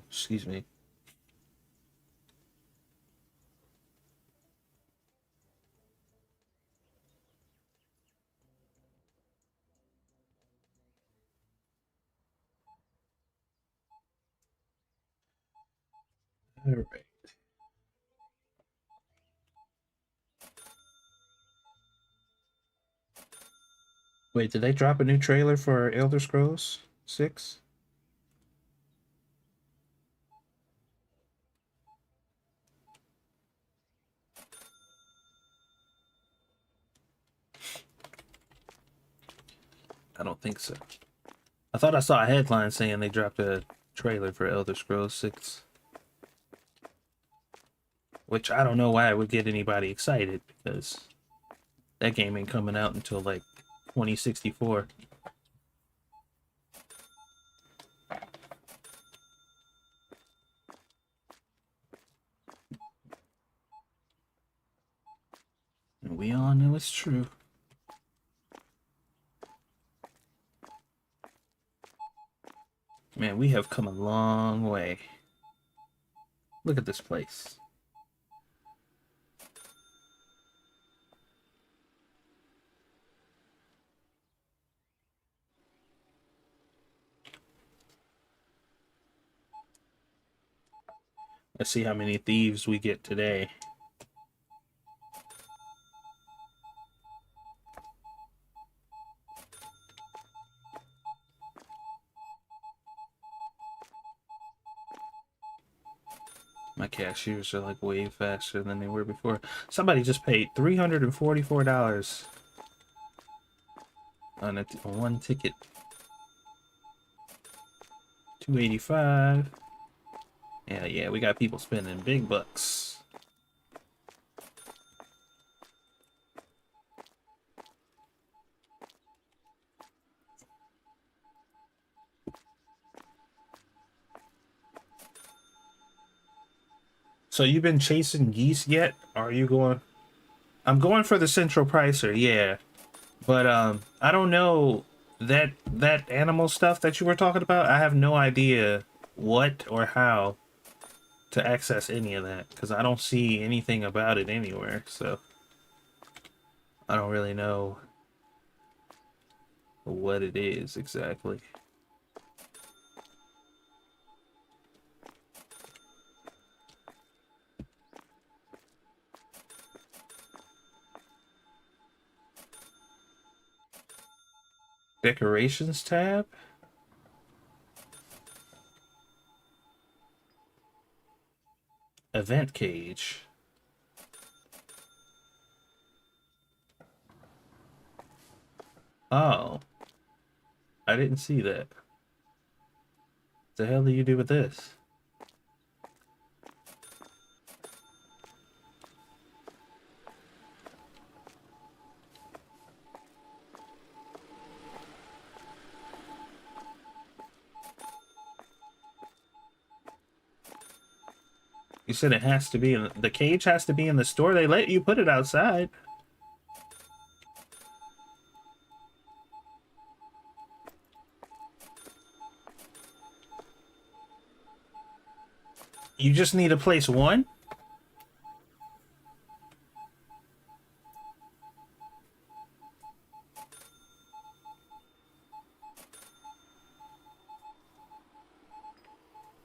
Excuse me. All right. Wait, did they drop a new trailer for Elder Scrolls 6? I don't think so. I thought I saw a headline saying they dropped a trailer for Elder Scrolls 6. Which I don't know why it would get anybody excited, because that game ain't coming out until like 2064. And we all know it's true. Man, we have come a long way. Look at this place. Let's see how many thieves we get today. My cashiers are like way faster than they were before. Somebody just paid $344 on one ticket. $285. Yeah, we got people spending big bucks. So you've been chasing geese yet? Are you going? I'm going for the Central Pricer, yeah. But I don't know that animal stuff that you were talking about. I have no idea what or how to access any of that, because I don't see anything about it anywhere, so I don't really know what it is exactly. Decorations tab? Event cage. Oh. I didn't see that. What the hell do you do with this? You said it has to be in the cage has to be in the store. They let you put it outside. You just need to place one?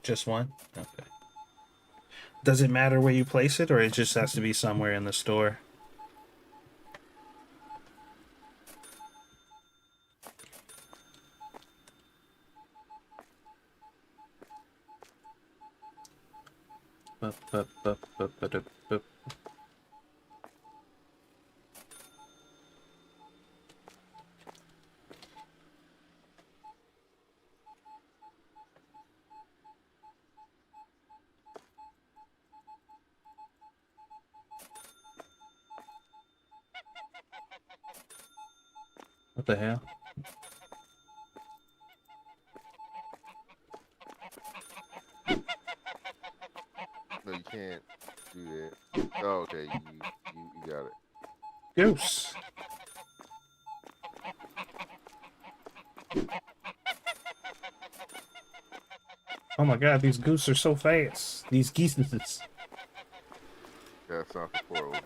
Just one? Okay. Does it matter where you place it, or it just has to be somewhere in the store? Bup, bup, bup, bup, bup, bup. What the hell? No, you can't do that. Oh, okay, you got it. Goose. Oh my god, these goose are so fast. These geeses. That's not for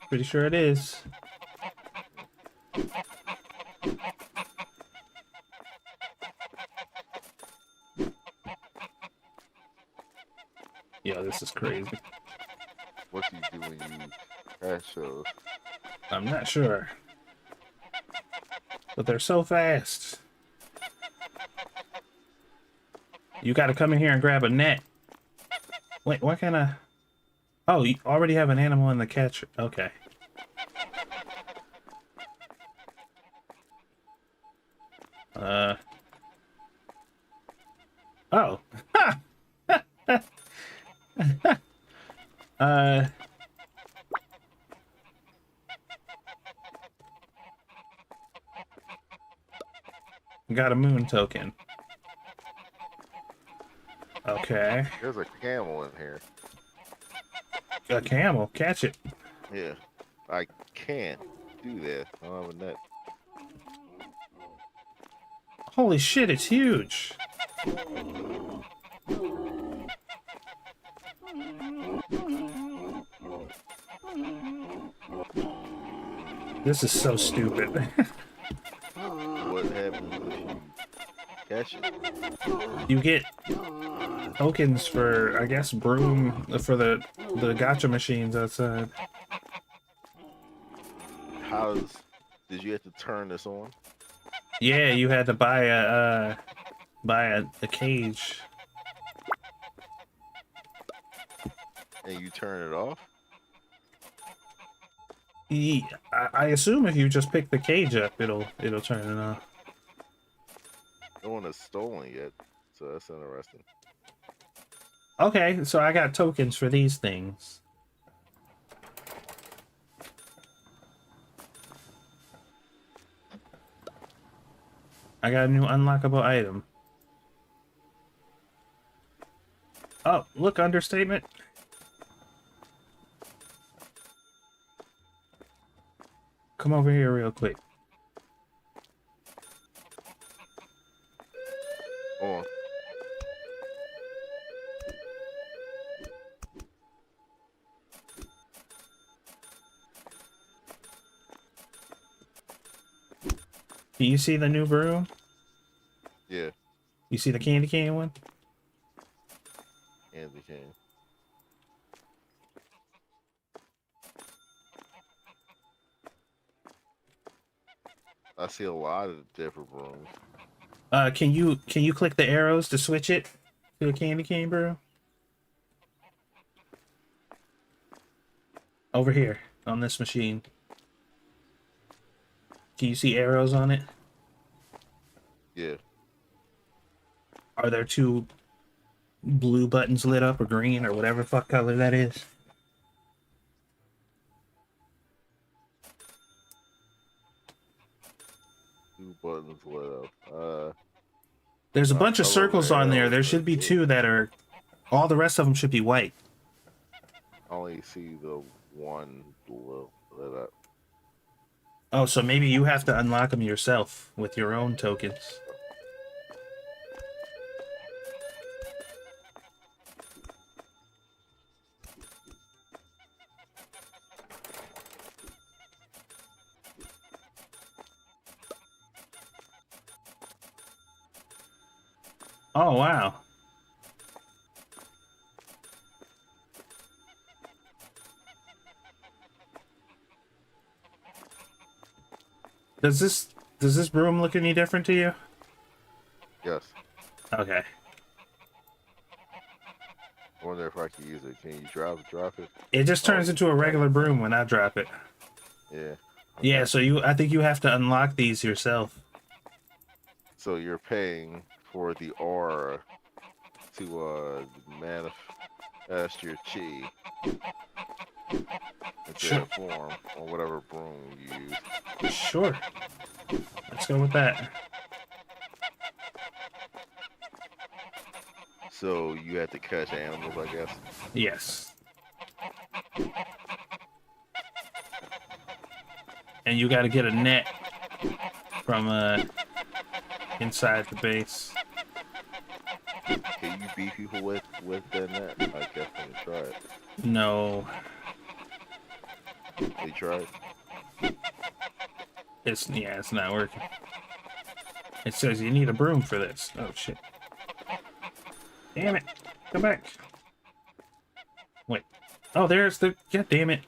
Pretty sure it is. Yeah, this is crazy. What do you do when you hash shows? I'm not sure. But they're so fast. You gotta come in here and grab a net. Wait, what kind of... Oh, you already have an animal in the catcher. Okay. Oh. uh. Got a moon token. Okay. There's a camel in here. A camel. Catch it. Yeah, I can't do that. I don't have a net. Holy shit, it's huge. This is so stupid. What happens if you catch it? You get tokens for, I guess, broom for the gacha machines outside. Did you have to turn this on? Yeah, you had to buy a cage. And you turn it off? Yeah, I assume if you just pick the cage up, it'll turn it on. No one has stolen yet, so that's interesting. Okay, so I got tokens for these things. I got a new unlockable item. Oh, look, understatement. Come over here real quick. Hold on. Do you see the new broom? Yeah, You see the candy cane one? and the king. I see a lot of different rooms. Can you click the arrows to switch it to a candy cane broom? Over here on this machine. Can you see arrows on it? Yeah, Are there two blue buttons lit up or green or whatever fuck color that is? two buttons lit up. There's a bunch of Color circles on there. arrows, There should be that's it. two that are... All the rest of them should be white. I only see the one lit up. Oh, so maybe you have to unlock them yourself with your own tokens. Oh, wow. Does this broom look any different to you? Yes. Okay. I wonder if I can use it. Can you drop it? It just turns into a regular broom when I drop it. Yeah. Yeah, so I think you have to unlock these yourself. So you're paying for the aura to manifest your chi into Sure. that form or whatever broom you use. Sure. Let's go with that. So you have to catch animals, I guess. Yes. And you got to get a net from inside the base. Can you beat people with that net? I guess I can try it. No, They tried. it's not working. It says you need a broom for this. Oh shit. Damn it. Come back. Wait. Oh, there's the... God damn it.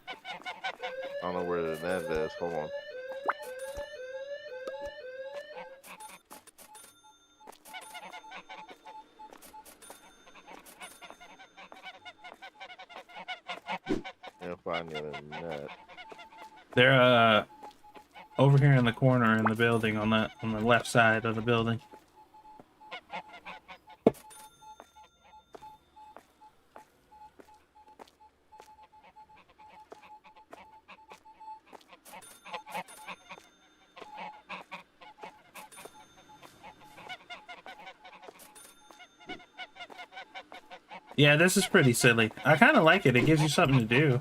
I don't know where the net is. Hold on. Can't find the other net. They're over here in the corner in the building on the left side of the building. Yeah, this is pretty silly. I kind of like it. It gives you something to do.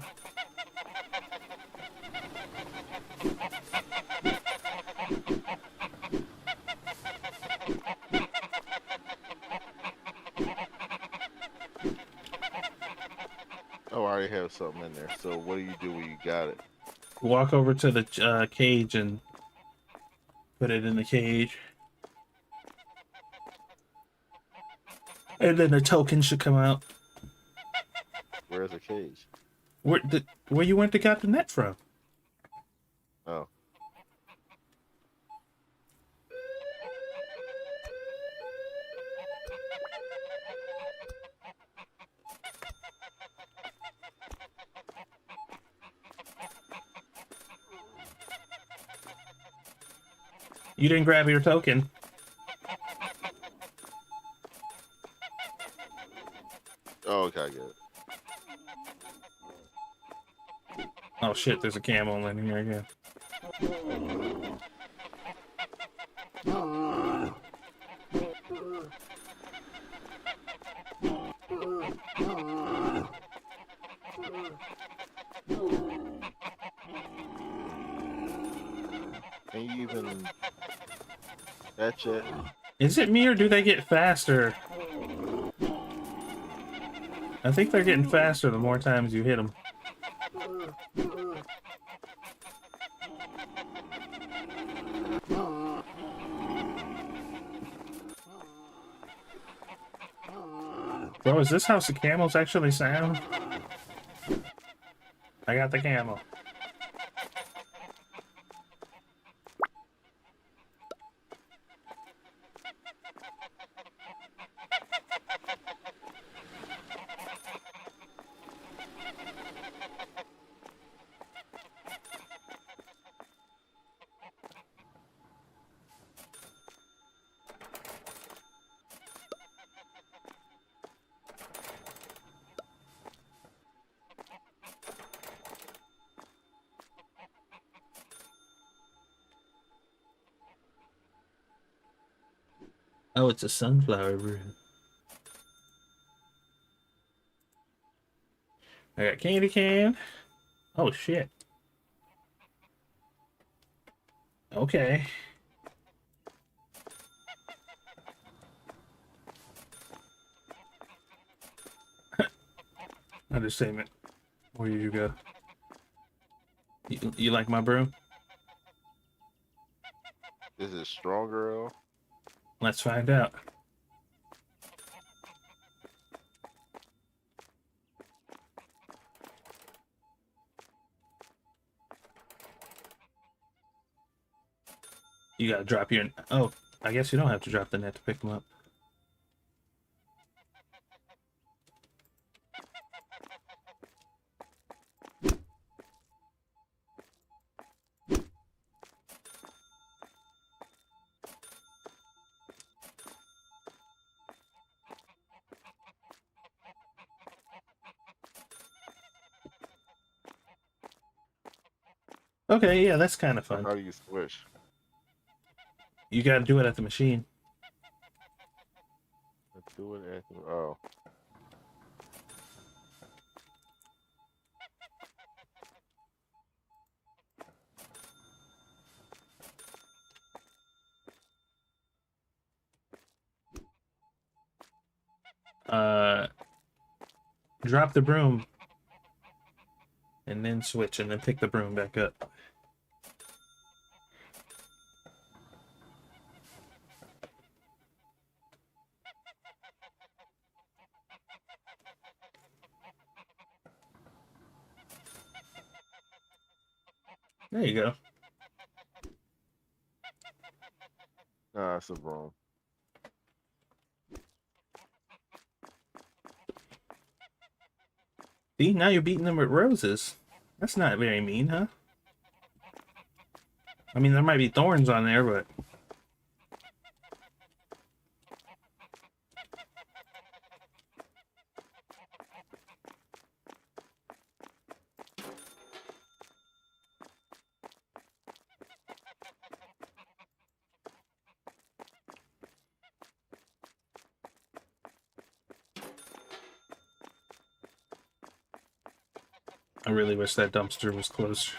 Oh, I already have something in there. So what do you do when you got it? Walk over to the cage and put it in the cage. And then the token should come out. Where's the cage? Where you went to got the net from? Oh, You didn't grab your token. oh, okay, I get it. Oh shit, there's a camel in here again. Can you even catch it? Is it me or do they get faster? I think they're getting faster the more times you hit them. Bro, is this how the camels actually sound? I got the camel. Oh, it's a sunflower brew. I got candy cane. Oh shit. Okay. Understatement. Where you go? You like my broom? Is it stronger? Al? Let's find out. You gotta drop your... Oh, I guess you don't have to drop the net to pick them up. Okay, yeah, that's kind of Or fun. how do you switch? You gotta do it at the machine. Let's do it at the, oh. Uh, Drop the broom. And then switch, and then pick the broom back up. There you go. Nah, it's a broom. See, now you're beating them with roses. That's not very mean, huh? I mean, there might be thorns on there, but... I really wish that dumpster was closer.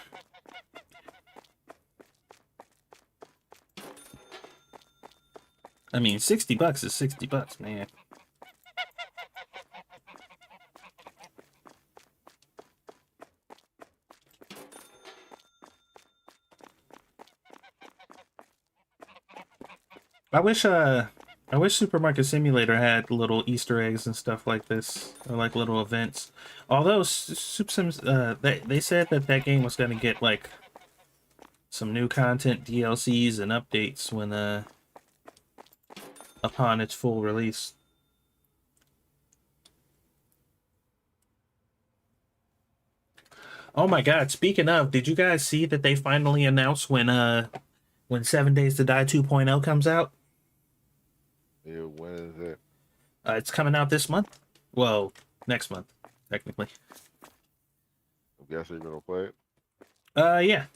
I mean, $60 is $60, man. I wish Supermarket Simulator had little Easter eggs and stuff like this, or like little events. Although Soup Sims, they said that that game was gonna get like some new content, DLCs, and updates when upon its full release. Oh my God! Speaking of, did you guys see that they finally announced when 7 Days to Die 2.0 comes out? Yeah, when is it? It's coming out this month. Well, next month, technically. I guess you're gonna play it. Yeah.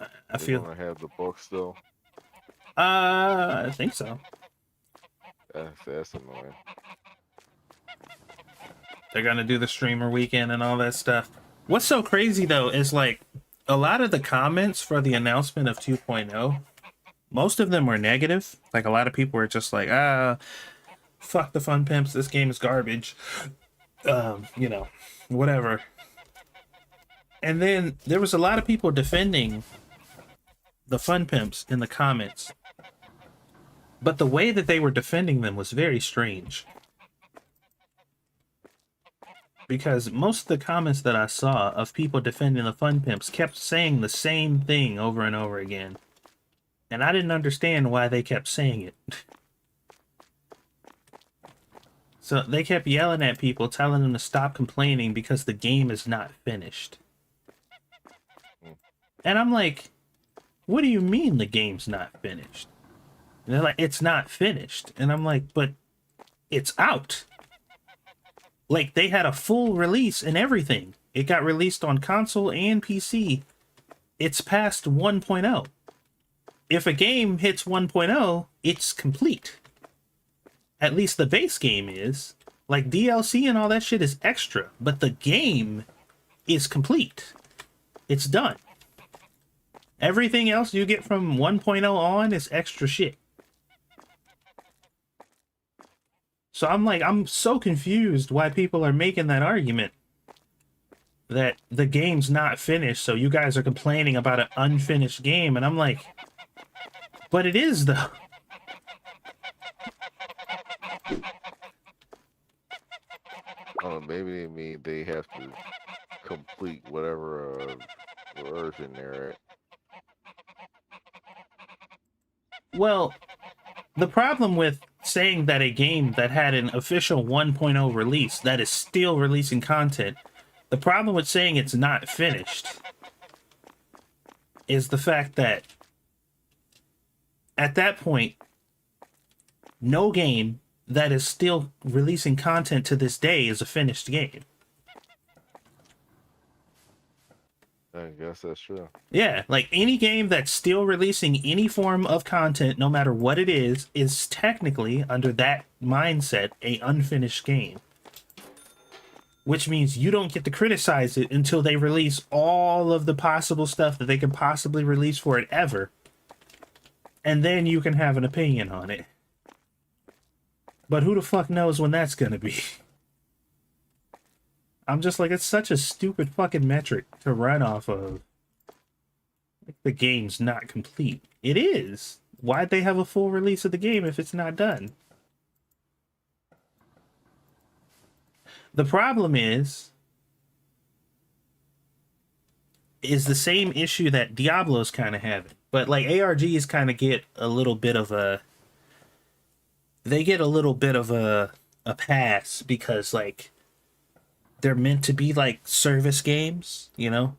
I You're feel. gonna have the book still. I think so. That's annoying. They're gonna do the streamer weekend and all that stuff. What's so crazy though is like a lot of the comments for the announcement of 2.0, most of them were negative. Like a lot of people were just like, fuck the Fun Pimps, this game is garbage. You know, whatever. And then there was a lot of people defending the Fun Pimps in the comments. But the way that they were defending them was very strange. Because most of the comments that I saw of people defending the Fun Pimps kept saying the same thing over and over again. And I didn't understand why they kept saying it. So they kept yelling at people, telling them to stop complaining because the game is not finished. And I'm like, what do you mean the game's not finished? And they're like, it's not finished. And I'm like, but it's out. Like, they had a full release and everything. It got released on console and PC. It's past 1.0. If a game hits 1.0, it's complete. At least the base game is. Like, DLC and all that shit is extra. But the game is complete. It's done. Everything else you get from 1.0 on is extra shit. So I'm like, I'm so confused why people are making that argument that the game's not finished, so you guys are complaining about an unfinished game. And I'm like, but it is, though. Oh, maybe they mean they have to complete whatever version they're at. Well, the problem with saying that a game that had an official 1.0 release that is still releasing content, the problem with saying it's not finished is the fact that at that point, no game that is still releasing content to this day is a finished game. I guess that's true. Yeah, like any game that's still releasing any form of content, no matter what it is technically, under that mindset, a unfinished game. Which means you don't get to criticize it until they release all of the possible stuff that they can possibly release for it ever. And then you can have an opinion on it. But who the fuck knows when that's gonna be? I'm just like, it's such a stupid fucking metric to run off of. Like, the game's not complete. It is. Why'd they have a full release of the game if it's not done? The problem is the same issue that Diablo's kind of having. But, like, ARGs kind of get a little bit of a... They get a little bit of a pass because, like, they're meant to be like service games, you know?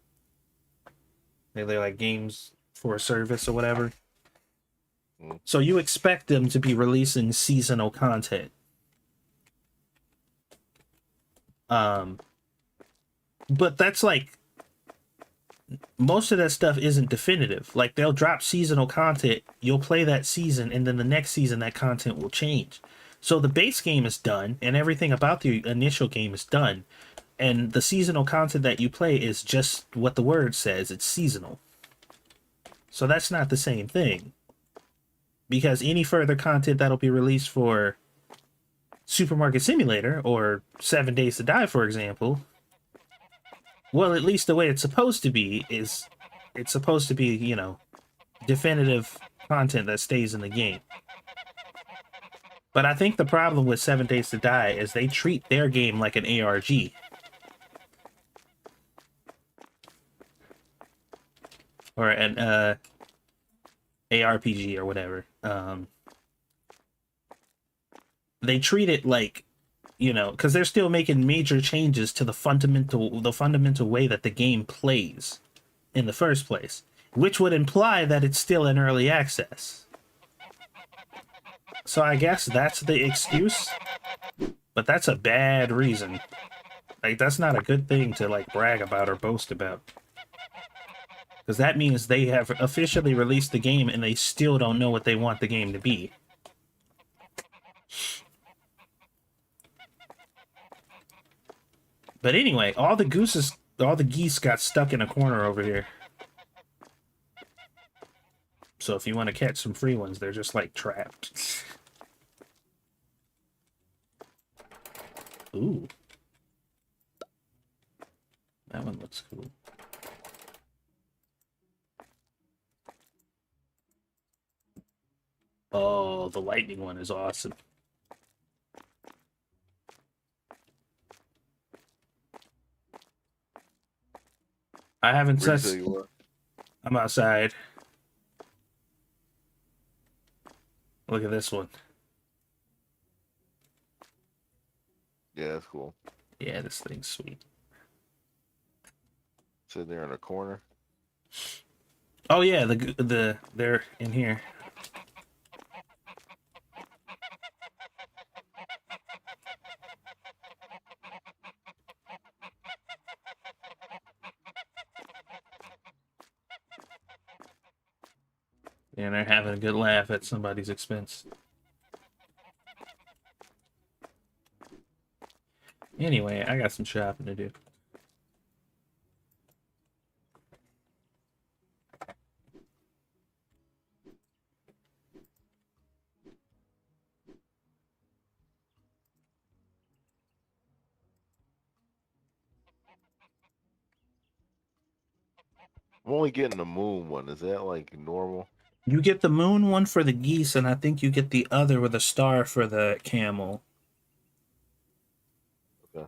They're like games for a service or whatever. So you expect them to be releasing seasonal content. But that's like, most of that stuff isn't definitive. Like, they'll drop seasonal content, you'll play that season, and then the next season that content will change. So the base game is done, and everything about the initial game is done. And the seasonal content that you play is just what the word says, it's seasonal. So that's not the same thing. Because any further content that'll be released for Supermarket Simulator or 7 Days to Die, for example, well, at least the way it's supposed to be is it's supposed to be, you know, definitive content that stays in the game. But I think the problem with 7 Days to Die is they treat their game like an ARG. Or an ARPG or whatever. They treat it like, you know, because they're still making major changes to the fundamental way that the game plays in the first place, which would imply that it's still in early access. So I guess that's the excuse, but that's a bad reason. Like, that's not a good thing to, like, brag about or boast about. Because that means they have officially released the game and they still don't know what they want the game to be. But anyway, all the geese got stuck in a corner over here. So if you want to catch some free ones, they're just, like, trapped. Ooh. That one looks cool. Oh, the lightning one is awesome. I haven't touched... I'm outside. Look at this one. Yeah, that's cool. Yeah, this thing's sweet. Sitting there in a corner. Oh yeah, they're in here. And they're having a good laugh at somebody's expense. Anyway, I got some shopping to do. I'm only getting the moon one. Is that like normal? You get the moon one for the geese, and I think you get the other with a star for the camel. Okay.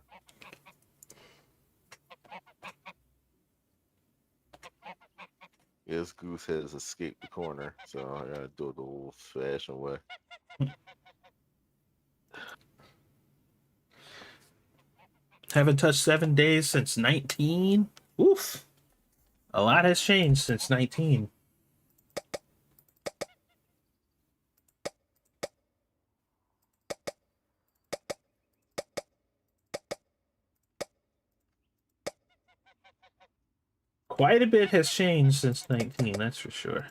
This goose has escaped the corner, so I gotta do it the old-fashioned way. Haven't touched 7 days since 19. Oof. A lot has changed since 19. Quite a bit has changed since 19, that's for sure.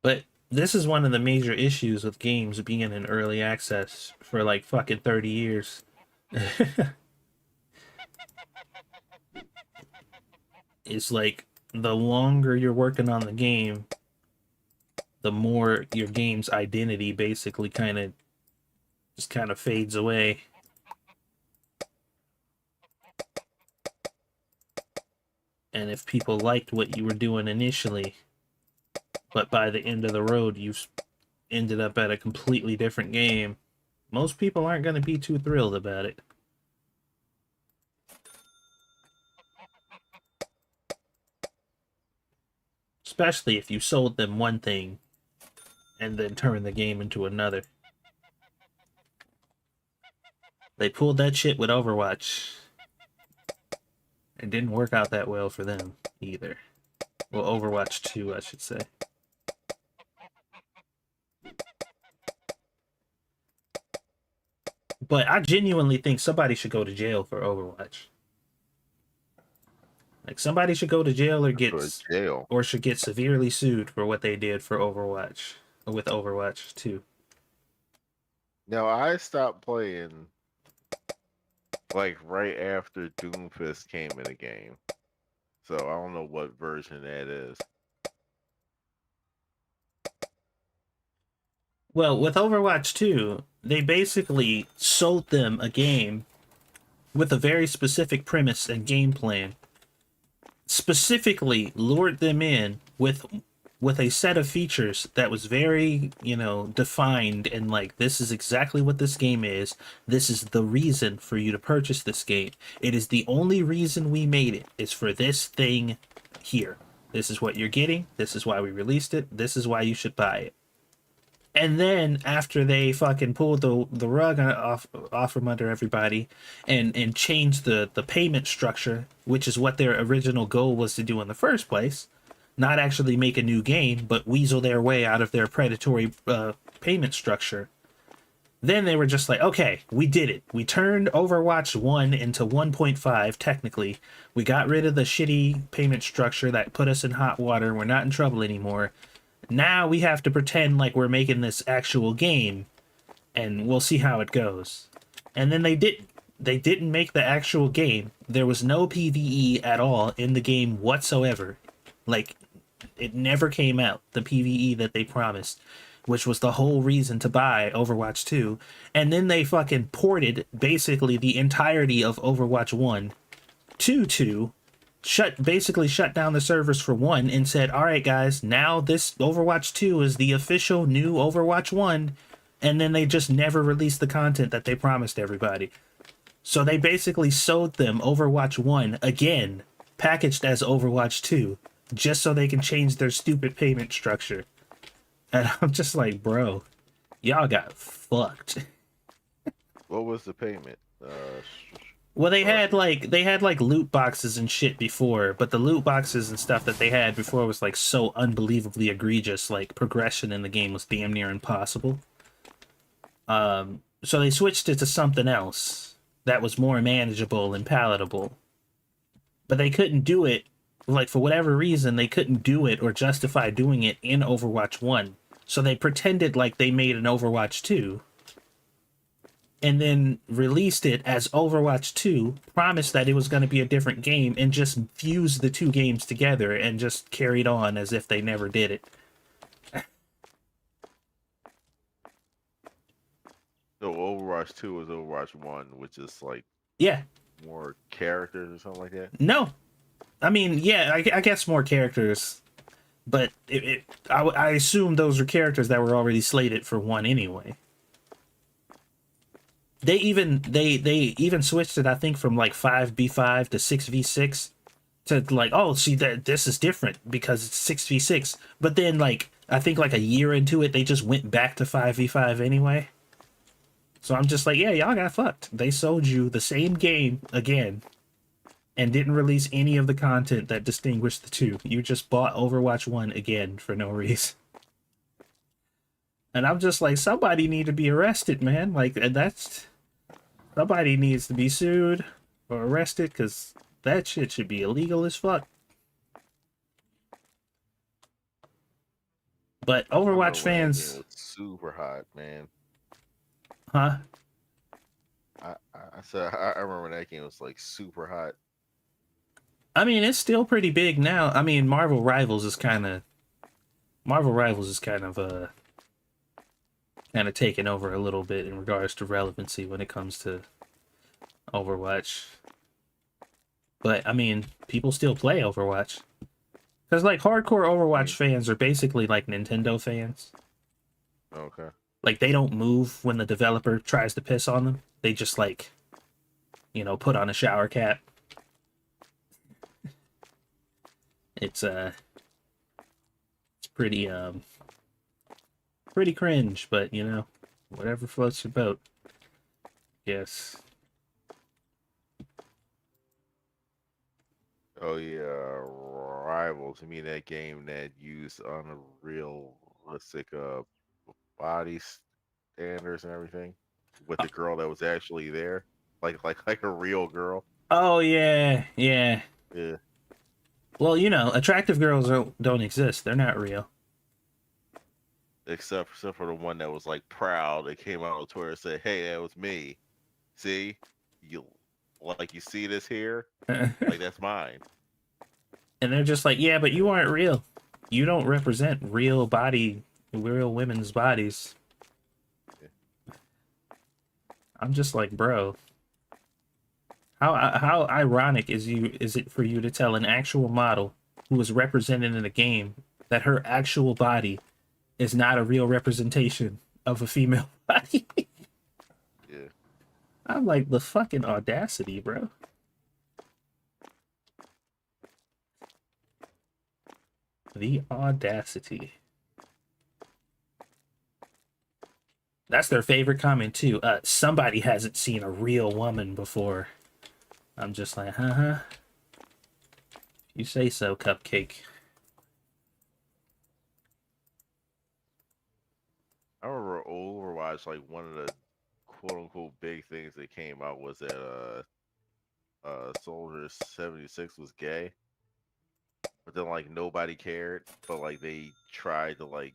But this is one of the major issues with games being in early access for like fucking 30 years. It's like the longer you're working on the game, the more your game's identity basically kind of fades away. And if people liked what you were doing initially, but by the end of the road you've ended up at a completely different game, most people aren't going to be too thrilled about it. Especially if you sold them one thing and then turned the game into another. They pulled that shit with Overwatch. It didn't work out that well for them either. Well, Overwatch 2, I should say. But I genuinely think somebody should go to jail for Overwatch. Like somebody should go to jail For jail. or should get severely sued for what they did for Overwatch with Overwatch 2. Now I stopped playing like right after Doomfist came in the game. So I don't know what version that is. Well, with Overwatch 2, they basically sold them a game with a very specific premise and game plan. Specifically lured them in with a set of features that was very, defined and like this is exactly what this game is. This is the reason for you to purchase this game. It is the only reason we made it is for this thing here. This is what you're getting. This is why we released it. This is why you should buy it. And then after they fucking pulled the rug off from under everybody and changed the payment structure, which is what their original goal was to do in the first place, not actually make a new game, but weasel their way out of their predatory payment structure. Then they were just like, okay, we did it. We turned Overwatch 1 into 1.5, technically. We got rid of the shitty payment structure that put us in hot water. We're not in trouble anymore. Now we have to pretend like we're making this actual game, and we'll see how it goes. And then they didn't. They didn't make the actual game. There was no PvE at all in the game whatsoever. Like, it never came out, the PvE that they promised, which was the whole reason to buy Overwatch 2. And then they fucking ported basically the entirety of Overwatch 1 to 2, basically shut down the servers for 1 and said, all right guys, now this Overwatch 2 is the official new Overwatch 1. And then they just never released the content that they promised everybody. So they basically sold them Overwatch 1 again, packaged as Overwatch 2, just so they can change their stupid payment structure. And I'm just like, bro, y'all got fucked. What was the payment? Well, they had like loot boxes and shit before, but the loot boxes and stuff that they had before was like so unbelievably egregious. Like progression in the game was damn near impossible. So they switched it to something else that was more manageable and palatable. But they couldn't do it, like for whatever reason, they couldn't do it or justify doing it in Overwatch 1. So they pretended like they made an Overwatch 2 and then released it as Overwatch 2, promised that it was going to be a different game, and just fused the two games together and just carried on as if they never did it. So Overwatch 2 is Overwatch 1, which is like Yeah, more characters or something like that. no. I mean, yeah, I guess more characters, but I assume those are characters that were already slated for 1 anyway. They even switched it, I think, from like 5v5 to 6v6 to like, oh, see that this is different because it's 6v6. But then like I think like a year into it, they just went back to 5v5 anyway. So I'm just like, yeah, y'all got fucked. They sold you the same game again and didn't release any of the content that distinguished the two. You just bought Overwatch 1 again for no reason. And I'm just like, somebody need to be arrested, man. Like, that's somebody needs to be sued or arrested because that shit should be illegal as fuck. But I remember Overwatch when that game fans, was super hot, man. huh? I said I remember when that game was like super hot. I mean, it's still pretty big now. I mean, Marvel Rivals is kind of taken over a little bit in regards to relevancy when it comes to Overwatch. But I mean, people still play Overwatch because like hardcore Overwatch fans are basically like Nintendo fans. Okay. Like they don't move when the developer tries to piss on them. They just like, put on a shower cap. It's pretty cringe, but whatever floats your boat. Yes. Oh yeah, Rivals. You mean that game that used unrealistic body standards and everything? with the girl that was actually there, like a real girl. Oh yeah, yeah. Yeah. Well, you know, attractive girls don't exist. They're not real. Except for the one that was like proud. They came out on Twitter and said, "Hey, that was me. See, you you see this here? And Like that's mine." they're just like, yeah, but you aren't real. You don't represent real women's bodies. I'm just like, bro, how ironic is it for you to tell an actual model who is represented in a game that her actual body is not a real representation of a female body? Yeah. I'm like, the fucking audacity, bro. The audacity. That's their favorite comment too. Somebody hasn't seen a real woman before. I'm just like, huh? You say so, Cupcake. I remember Overwatch, like one of the quote unquote big things that came out was that Soldier 76 was gay. But then like nobody cared, but like they tried to like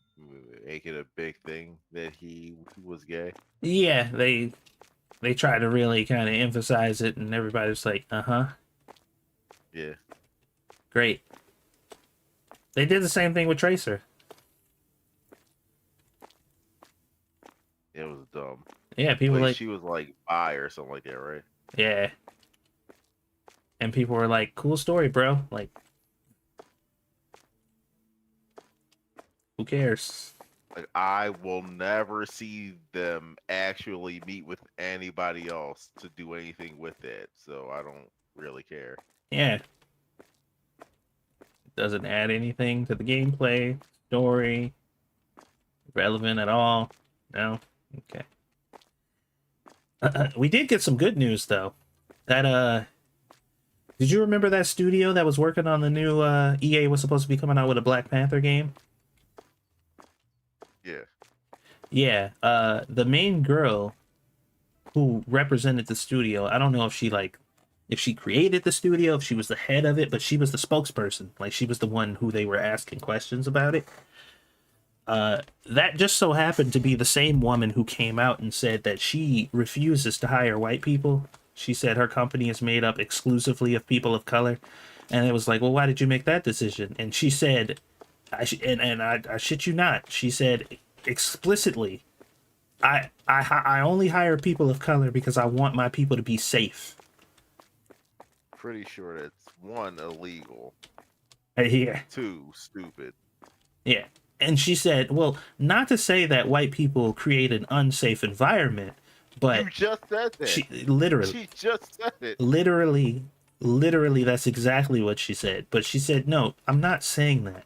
make it a big thing that he was gay. Yeah, they try to really kind of emphasize it, and everybody's like, Yeah. great. They did the same thing with Tracer. It was dumb. Yeah, people like she was like bi or something like that, right? yeah, and people were like, cool story, bro. Like, who cares? Like I will never see them actually meet with anybody else to do anything with it, so I don't really care. Yeah, doesn't add anything to the gameplay, story, relevant at all. No, okay. We did get some good news though. That did you remember that studio that was working on the new EA was supposed to be coming out with a Black Panther game? Yeah. Yeah, the main girl who represented the studio, I don't know if she created the studio, if she was the head of it, but she was the spokesperson. Like she was the one who they were asking questions about it. That just so happened to be the same woman who came out and said that she refuses to hire white people. She said her company is made up exclusively of people of color. And it was like, well, why did you make that decision? And she said, I shit you not, she said explicitly, I only hire people of color because I want my people to be safe. Pretty sure that's one, illegal. Yeah. Two, stupid. Yeah. And she said, well, not to say that white people create an unsafe environment, but you just said that. She just said it. Literally, that's exactly what she said. But she said, no, I'm not saying that.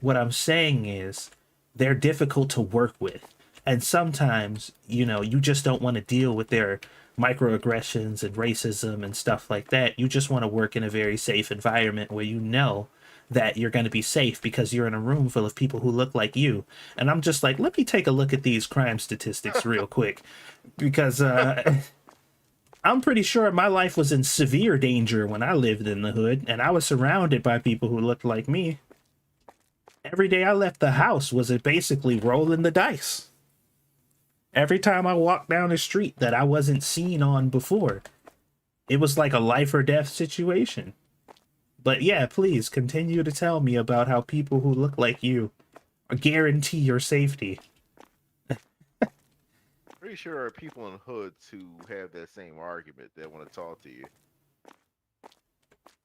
What I'm saying is they're difficult to work with. And sometimes, you know, you just don't want to deal with their microaggressions and racism and stuff like that. You just want to work in a very safe environment where you know that you're going to be safe because you're in a room full of people who look like you. And I'm just like, let me take a look at these crime statistics real quick, because I'm pretty sure my life was in severe danger when I lived in the hood and I was surrounded by people who looked like me. Every day I left the house was basically rolling the dice. Every time I walked down the street that I wasn't seen on before, it was like a life or death situation. But yeah, please continue to tell me about how people who look like you guarantee your safety. Pretty sure there are people in hoods who have that same argument that want to talk to you.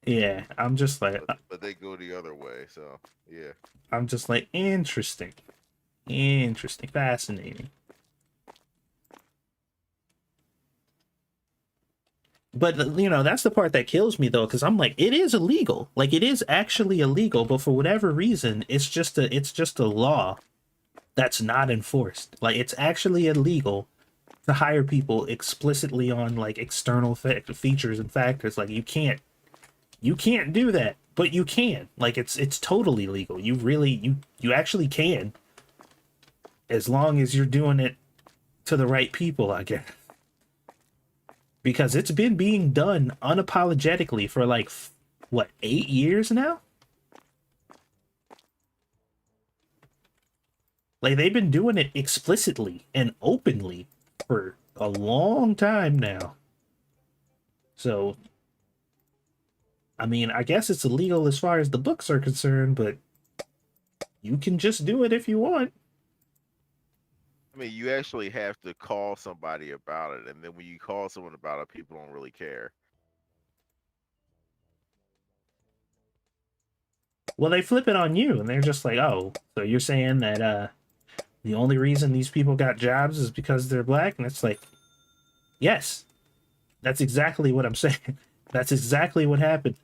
Yeah, I'm just like... But they go the other way, so yeah. I'm just like, interesting. Interesting. Fascinating. But, you know, that's the part that kills me, though, because I'm like, it is illegal. Like, it is actually illegal, but for whatever reason, it's just a law that's not enforced. Like, it's actually illegal to hire people explicitly on, like, external features and factors. Like, you can't do that, but you can. Like, it's totally legal. You actually can. As long as you're doing it to the right people, I guess. because it's been being done unapologetically for like what, 8 years now. Like they've been doing it explicitly and openly for a long time now. So I mean, I guess it's illegal as far as the books are concerned, but you can just do it if you want. I mean, you actually have to call somebody about it, and then when you call someone about it, people don't really care. Well, they flip it on you and they're just like, "Oh, so you're saying that the only reason these people got jobs is because they're black?" And it's like, "Yes. That's exactly what I'm saying. That's exactly what happened."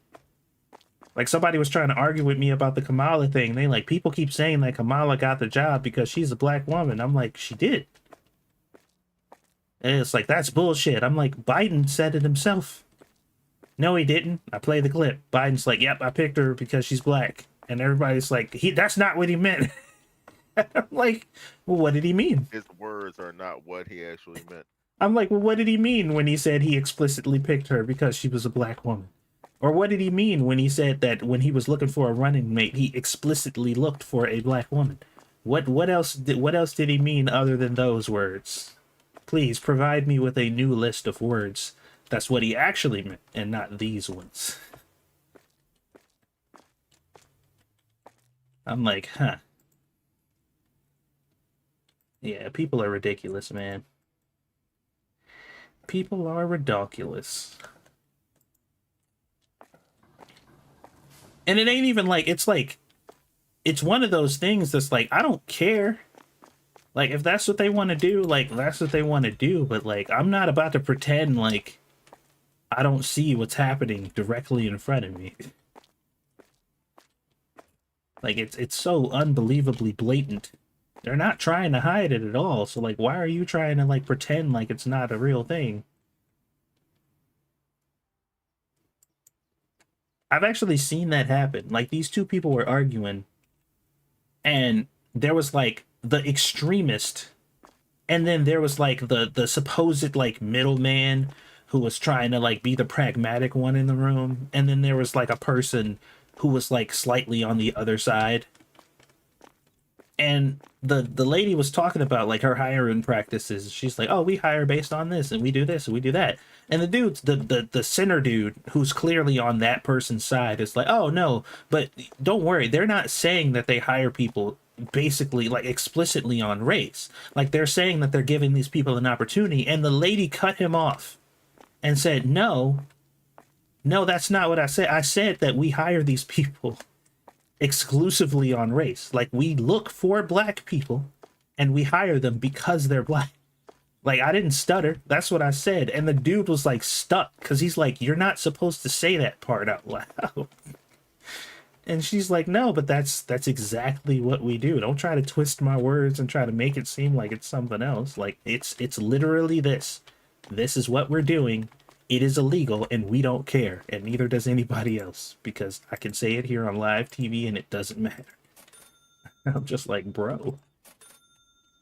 Like somebody was trying to argue with me about the Kamala thing. They like, people keep saying that Kamala got the job because she's a black woman. I'm like, she did. And it's like, that's bullshit. I'm like, Biden said it himself. No, he didn't. I play the clip. Biden's like, yep, I picked her because she's black. And everybody's like, that's not what he meant. I'm like, well, what did he mean? His words are not what he actually meant. I'm like, well, what did he mean when he said he explicitly picked her because she was a black woman? Or what did he mean when he said that when he was looking for a running mate, he explicitly looked for a black woman? What else did he mean other than those words? Please provide me with a new list of words. That's what he actually meant, and not these ones. I'm like, huh. Yeah, people are ridiculous, man. People are ridiculous. And it ain't even like, it's one of those things that's like, I don't care. Like, if that's what they want to do, like, that's what they want to do. But, like, I'm not about to pretend like I don't see what's happening directly in front of me. Like, it's so unbelievably blatant. They're not trying to hide it at all. So, like, why are you trying to, like, pretend like it's not a real thing? I've actually seen that happen. Like, these two people were arguing, and there was, like, the extremist, and then there was like the supposed like middleman who was trying to like be the pragmatic one in the room, and then there was like a person who was like slightly on the other side. And the lady was talking about like her hiring practices. She's like, oh, we hire based on this and we do this and we do that. And the dude's the center dude who's clearly on that person's side is like, oh no, but don't worry, they're not saying that they hire people basically like explicitly on race. Like they're saying that they're giving these people an opportunity. And the lady cut him off and said, no, that's not what I said. I said that we hire these people exclusively on race. Like we look for black people and we hire them because they're black. Like I didn't stutter. That's what I said. And the dude was like stuck because he's like, you're not supposed to say that part out loud. And she's like, no, but that's exactly what we do. Don't try to twist my words and try to make it seem like it's something else. Like it's literally this. This is what we're doing. It is illegal and we don't care, and neither does anybody else, because I can say it here on live TV and it doesn't matter. I'm just like, bro.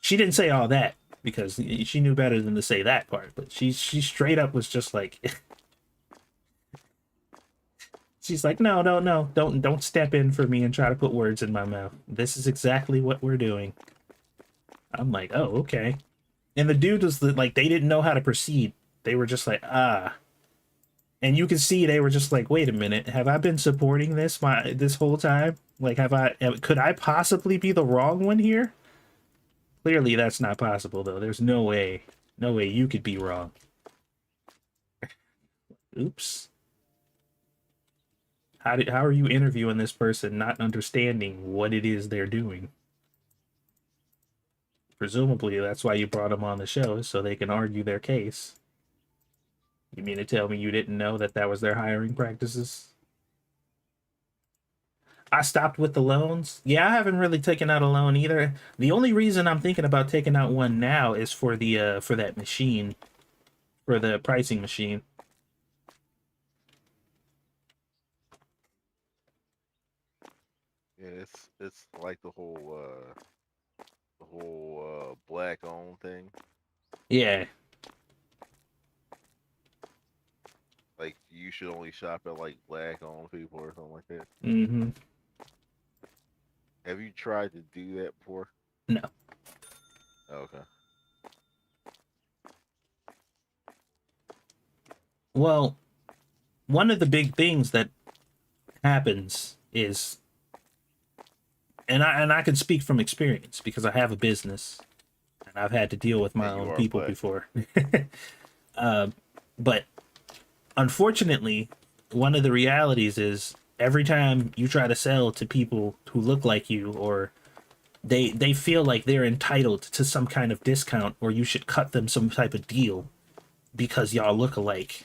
She didn't say all that because she knew better than to say that part, but she straight up was just like she's like, no, don't step in for me and try to put words in my mouth. This is exactly what we're doing. I'm like, oh, okay. And the dude was like, they didn't know how to proceed. They were just like, ah. And you can see they were just like, wait a minute, have I been supporting this whole time? Like, could I possibly be the wrong one here? Clearly that's not possible though. There's no way you could be wrong. Oops. How are you interviewing this person not understanding what it is they're doing? Presumably that's why you brought them on the show, so they can argue their case. You mean to tell me you didn't know that was their hiring practices? I stopped with the loans. Yeah, I haven't really taken out a loan either. The only reason I'm thinking about taking out one now is for the for that machine, for the pricing machine. Yeah, it's like the whole black owned thing. Yeah. Like you should only shop at like black-owned people or something like that. Mm-hmm. Have you tried to do that before? No. Okay. Well, one of the big things that happens is, and I can speak from experience because I have a business and I've had to deal with my And you own are people black. before. But unfortunately, one of the realities is every time you try to sell to people who look like you, or they feel like they're entitled to some kind of discount, or you should cut them some type of deal because y'all look alike,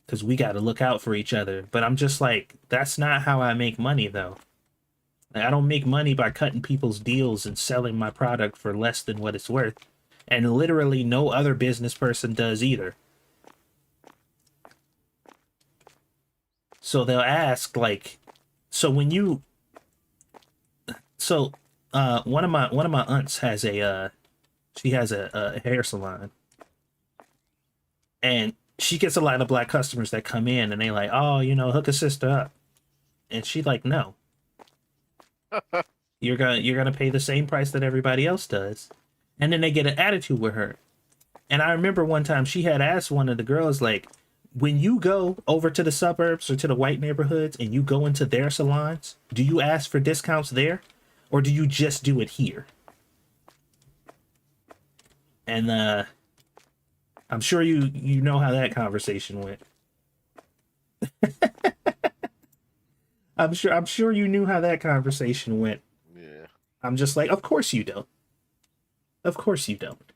because we got to look out for each other. But I'm just like, that's not how I make money though. Like, I don't make money by cutting people's deals and selling my product for less than what it's worth, and literally no other business person does either. So they'll ask like, so when you so one of my aunts has a she has a hair salon, and she gets a lot of black customers that come in and they like, oh, hook a sister up, and she like, no, you're gonna pay the same price that everybody else does. And then they get an attitude with her. And I remember one time she had asked one of the girls, like, when you go over to the suburbs or to the white neighborhoods and you go into their salons, do you ask for discounts there, or do you just do it here? And I'm sure you know how that conversation went. I'm sure you knew how that conversation went. Yeah. I'm just like, of course you don't. Of course you don't.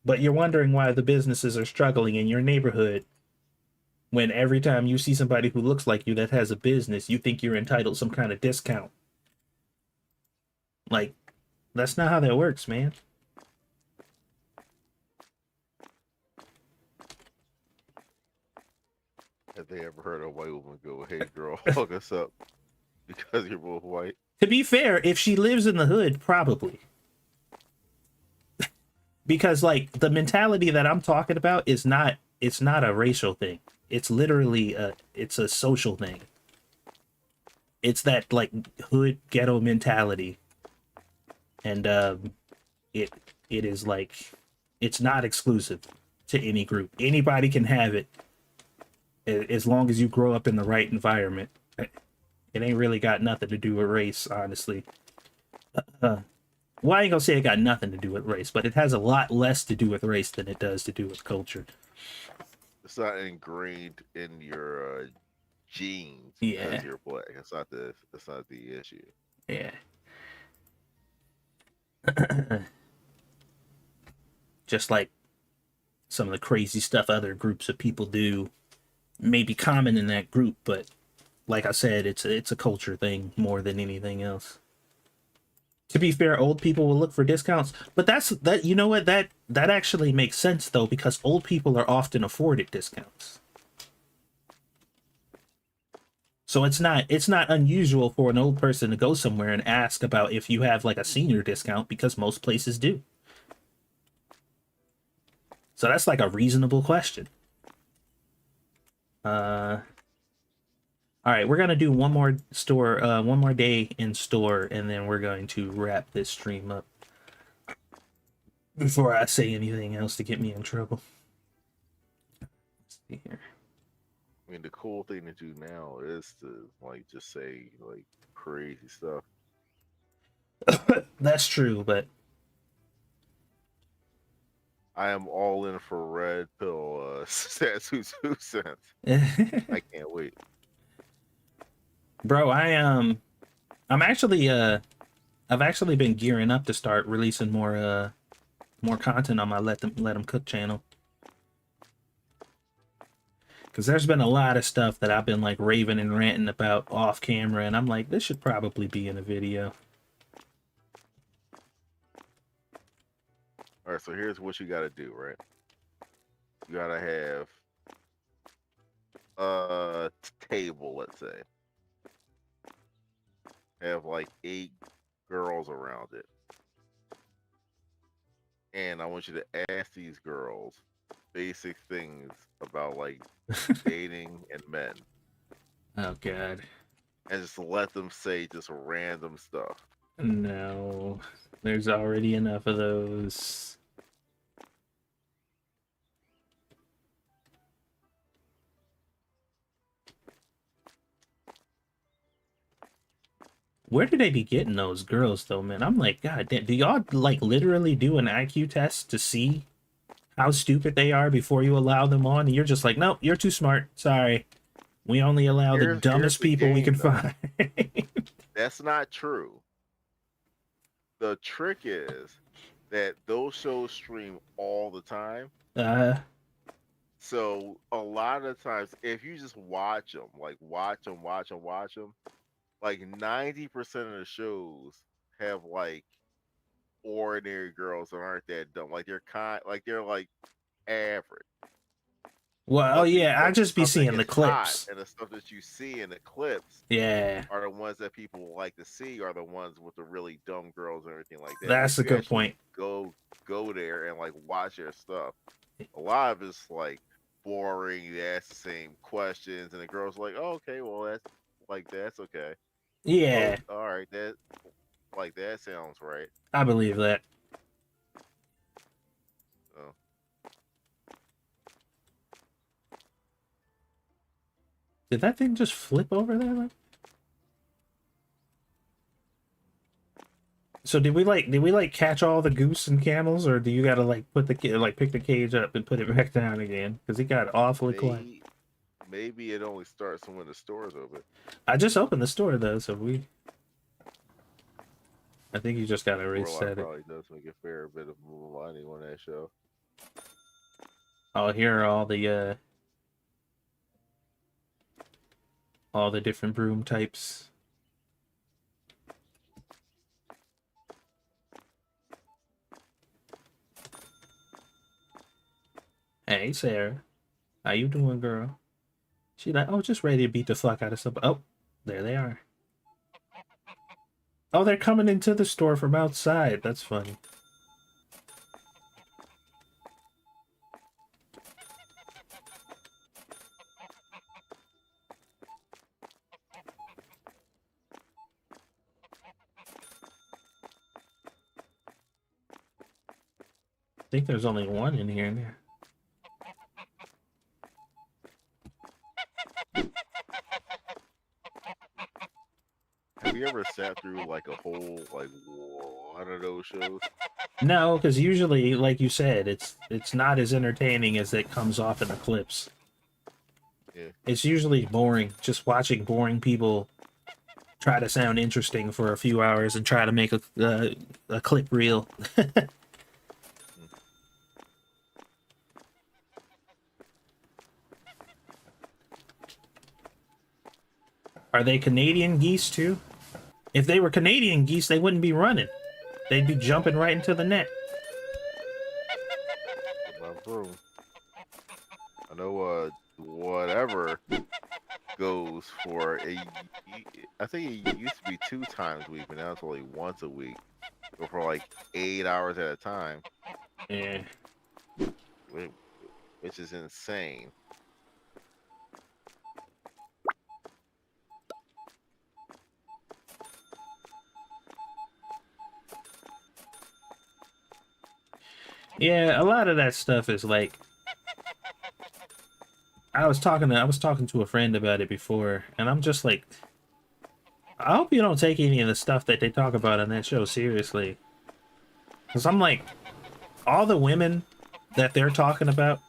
But you're wondering why the businesses are struggling in your neighborhood when every time you see somebody who looks like you that has a business, you think you're entitled some kind of discount. Like, that's not how that works, man. Have they ever heard a white woman go, "Hey, girl, hook us up because you're both white"? To be fair, if she lives in the hood, probably. Because like the mentality that I'm talking about is not, it's not a racial thing. It's literally it's a social thing. It's that like hood ghetto mentality. And it it is like, it's not exclusive to any group. Anybody can have it as long as you grow up in the right environment. It ain't really got nothing to do with race, honestly. Well, I ain't gonna say it got nothing to do with race, but it has a lot less to do with race than it does to do with culture. It's not ingrained in your genes because Yeah, you're black. It's not the. It's not the issue. yeah. Just like some of the crazy stuff other groups of people do may be common in that group, but like I said, it's a culture thing more than anything else. To be fair, old people will look for discounts, but that's that. You know what? That actually makes sense though, because old people are often afforded discounts. So it's not unusual for an old person to go somewhere and ask about if you have like a senior discount, because most places do. So that's like a reasonable question. Uh, all right, we're gonna do one more day in store, and then we're going to wrap this stream up before I say anything else to get me in trouble. Let's see here. I mean, the cool thing to do now is to like just say like crazy stuff. That's true, but I am all in for red pill. Sasu 2 cents. I can't wait. bro, I'm actually I've actually been gearing up to start releasing more content on my Let Them Cook channel, because there's been a lot of stuff that I've been like raving and ranting about off camera, and I'm like, this should probably be in a video. All right, so here's what you got to do, right? You got to have a table, let's say. Have like 8 girls around it. And I want you to ask these girls basic things about like dating and men, Oh god. and just let them say just random stuff. No. There's already enough of those. Where do they be getting those girls though, man? I'm like, God damn, do y'all like literally do an IQ test to see how stupid they are before you allow them on? And you're just like, nope, you're too smart. Sorry. We only allow the Here's dumbest the people we game can though. find. That's not true. The trick is that those shows stream all the time. uh, So a lot of times, if you just watch them, like watch them, like 90% of the shows have like ordinary girls that aren't that dumb. Like they're like average. well, oh But yeah, I but the just be stuff that seeing the gets hot clips. and the stuff that you see in the clips Yeah, are the ones that people like to see, are the ones with the really dumb girls and everything like that. But that's if a you good actually point. go there and like watch their stuff, a lot of it's like boring. They ask the same questions, and the girls like, oh, okay, well that's okay. Oh, Yeah, all right, that sounds right. I believe that. So, Did that thing just flip over there? So did we like catch all the goose and camels, or do you gotta like put the like pick the cage up and put it back down again? Because it got awfully quiet. may maybe it only starts when the store's open. I just opened the store though, so I think you just gotta Warlock reset it. probably does make a fair bit of money on that show. Oh, here are all the different broom types. Hey Sarah, how you doing, girl? She like, oh, just ready to beat the fuck out of somebody. Oh, there they are. Oh, they're coming into the store from outside. That's funny. I think there's only one in here now. Have you ever sat through like a whole like one of those shows? No, because usually, like you said, it's not as entertaining as it comes off in the clips. Yeah. It's usually boring. Just watching boring people try to sound interesting for a few hours and try to make a clip reel. Are they Canadian geese too? If they were Canadian geese, they wouldn't be running. They'd be jumping right into the net. My broom. I know whatever goes for I think it used to be 2 times a week, but now it's only once a week. Go for like 8 hours at a time, Yeah. which is insane. Yeah, a lot of that stuff is like I was talking to a friend about it before, and I'm just like, I hope you don't take any of the stuff that they talk about on that show seriously. Cause I'm like, all the women that they're talking about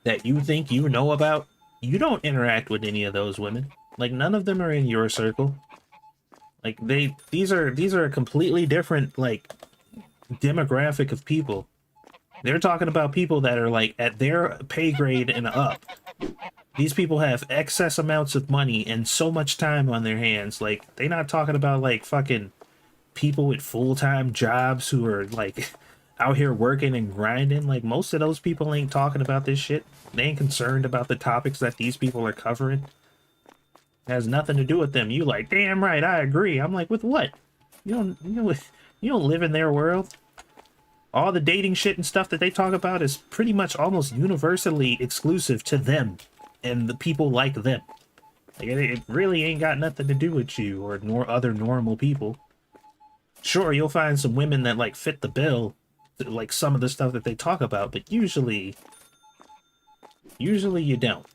that you think you know about, you don't interact with any of those women. Like none of them are in your circle. Like these are a completely different like demographic of people. They're talking about people that are like at their pay grade and up. These people have excess amounts of money and so much time on their hands. Like they're not talking about like fucking people with full-time jobs who are like out here working and grinding. Like most of those people ain't talking about this shit. They ain't concerned about the topics that these people are covering. It has nothing to do with them. You like, damn right, I agree. I'm like, with what? You don't live in their world. All the dating shit and stuff that they talk about is pretty much almost universally exclusive to them and the people like them. Like, it really ain't got nothing to do with you or other normal people. Sure, you'll find some women that like fit the bill, like some of the stuff that they talk about, but usually you don't.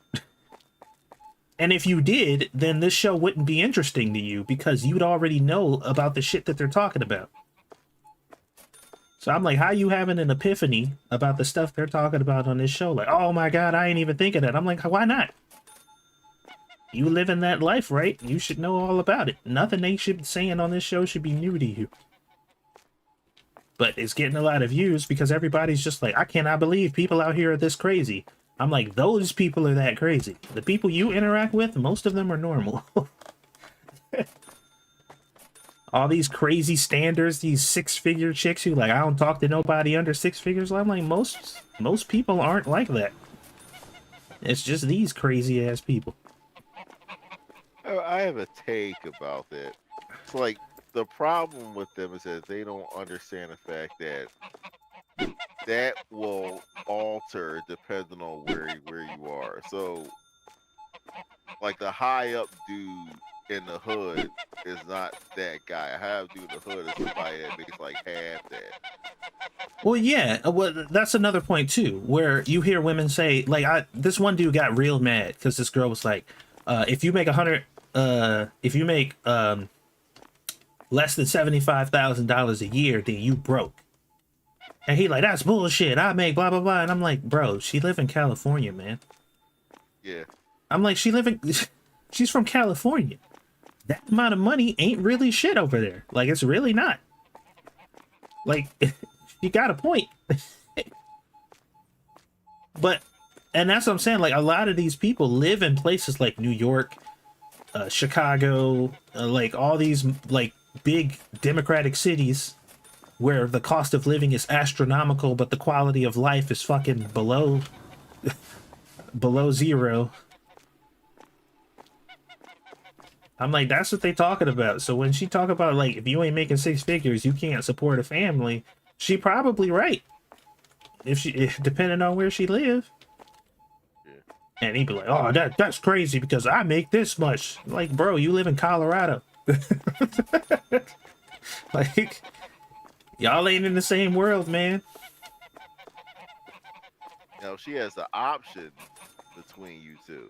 And if you did, then this show wouldn't be interesting to you because you'd already know about the shit that they're talking about. So I'm like, how you having an epiphany about the stuff they're talking about on this show? Like, oh my God, I ain't even thinking that. I'm like, why not? You live in that life, right? You should know all about it. Nothing they should be saying on this show should be new to you. But it's getting a lot of views because everybody's just like, I cannot believe people out here are this crazy. I'm like, those people are that crazy. The people you interact with, most of them are normal. All these crazy standards, these six-figure chicks who like, I don't talk to nobody under six figures. I'm like, most people aren't like that. It's just these crazy ass people. I have a take about that. It's like the problem with them is that they don't understand the fact that that will alter depending on where you are. So, like the high up dude in the hood is not that guy. A high up dude in the hood is somebody that makes like half that. Well, yeah, well, that's another point too, where you hear women say, like, this one dude got real mad because this girl was like, if you make less than $75,000 a year, then you broke. And he like, that's bullshit. I make blah blah blah, and I'm like, bro, she live in California, man. Yeah. I'm like, she's from California. That amount of money ain't really shit over there. Like, it's really not. Like, you got a point. But, and that's what I'm saying. Like, a lot of these people live in places like New York, Chicago, like all these like big democratic cities where the cost of living is astronomical, but the quality of life is fucking below zero. I'm like, that's what they talking about. So when she talk about like, if you ain't making six figures, you can't support a family, she probably right. If depending on where she live. And he'd be like, oh, that's crazy because I make this much. Like, bro, you live in Colorado. Like, y'all ain't in the same world, man. Now, if she has the option between you two,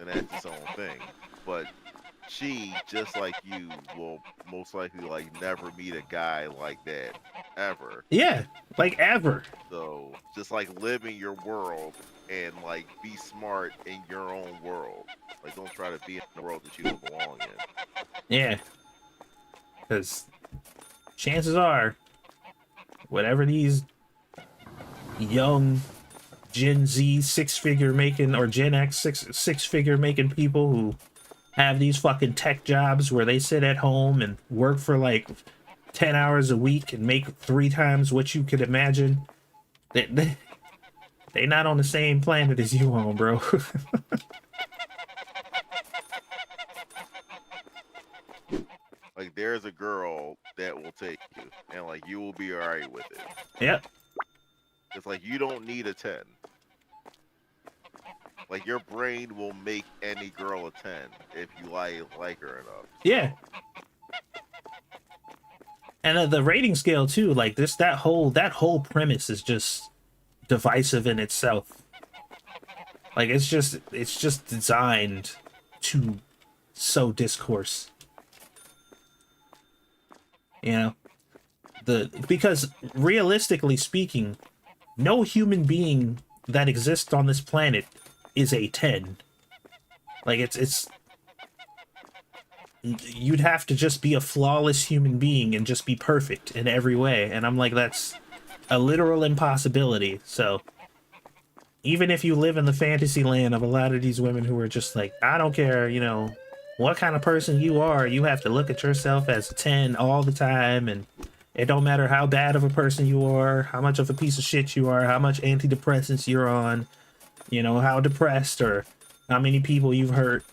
then that's its own thing. But she, just like you, will most likely like never meet a guy like that ever. Yeah, like ever. So just like live in your world and like be smart in your own world. Like don't try to be in the world that you don't belong in. Yeah, because chances are, whatever these young Gen Z six-figure making or Gen X six-figure making people who have these fucking tech jobs where they sit at home and work for like 10 hours a week and make 3 times what you could imagine. They not on the same planet as you on, bro. Like there's a girl that will take you and like you will be alright with it. Yep. It's like you don't need a 10. Like your brain will make any girl a 10 if you like her enough. Yeah. And the rating scale too, like that whole premise is just divisive in itself. Like it's just designed to sow discourse. You know, because realistically speaking, no human being that exists on this planet is a 10. Like it's you'd have to just be a flawless human being and just be perfect in every way, and I'm like, that's a literal impossibility. So even if you live in the fantasy land of a lot of these women who are just like, I don't care, you know, what kind of person you are, you have to look at yourself as a 10 all the time, and it don't matter how bad of a person you are, how much of a piece of shit you are, how much antidepressants you're on, you know, how depressed or how many people you've hurt,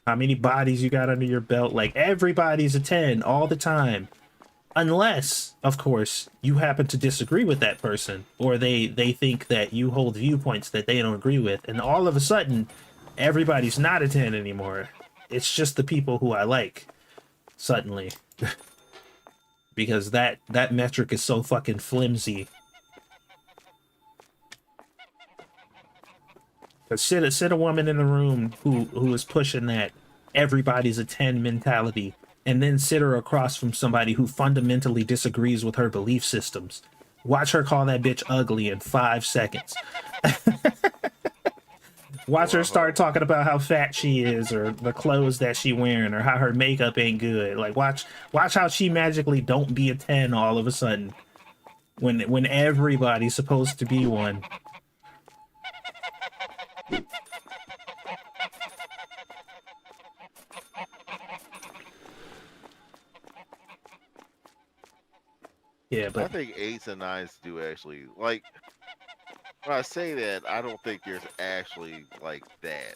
how many bodies you got under your belt. Like everybody's a 10 all the time. Unless, of course, you happen to disagree with that person, or they think that you hold viewpoints that they don't agree with, and all of a sudden, everybody's not a 10 anymore. It's just the people who I like, suddenly. Because that metric is so fucking flimsy. But sit a woman in a room who is pushing that everybody's a 10 mentality, and then sit her across from somebody who fundamentally disagrees with her belief systems. Watch her call that bitch ugly in 5 seconds. Watch her start talking about how fat she is, or the clothes that she wearing, or how her makeup ain't good. Like watch how she magically don't be a 10 all of a sudden, when everybody's supposed to be one. Yeah, I but think 8s and 9s do actually like. When I say that, I don't think there's actually like that.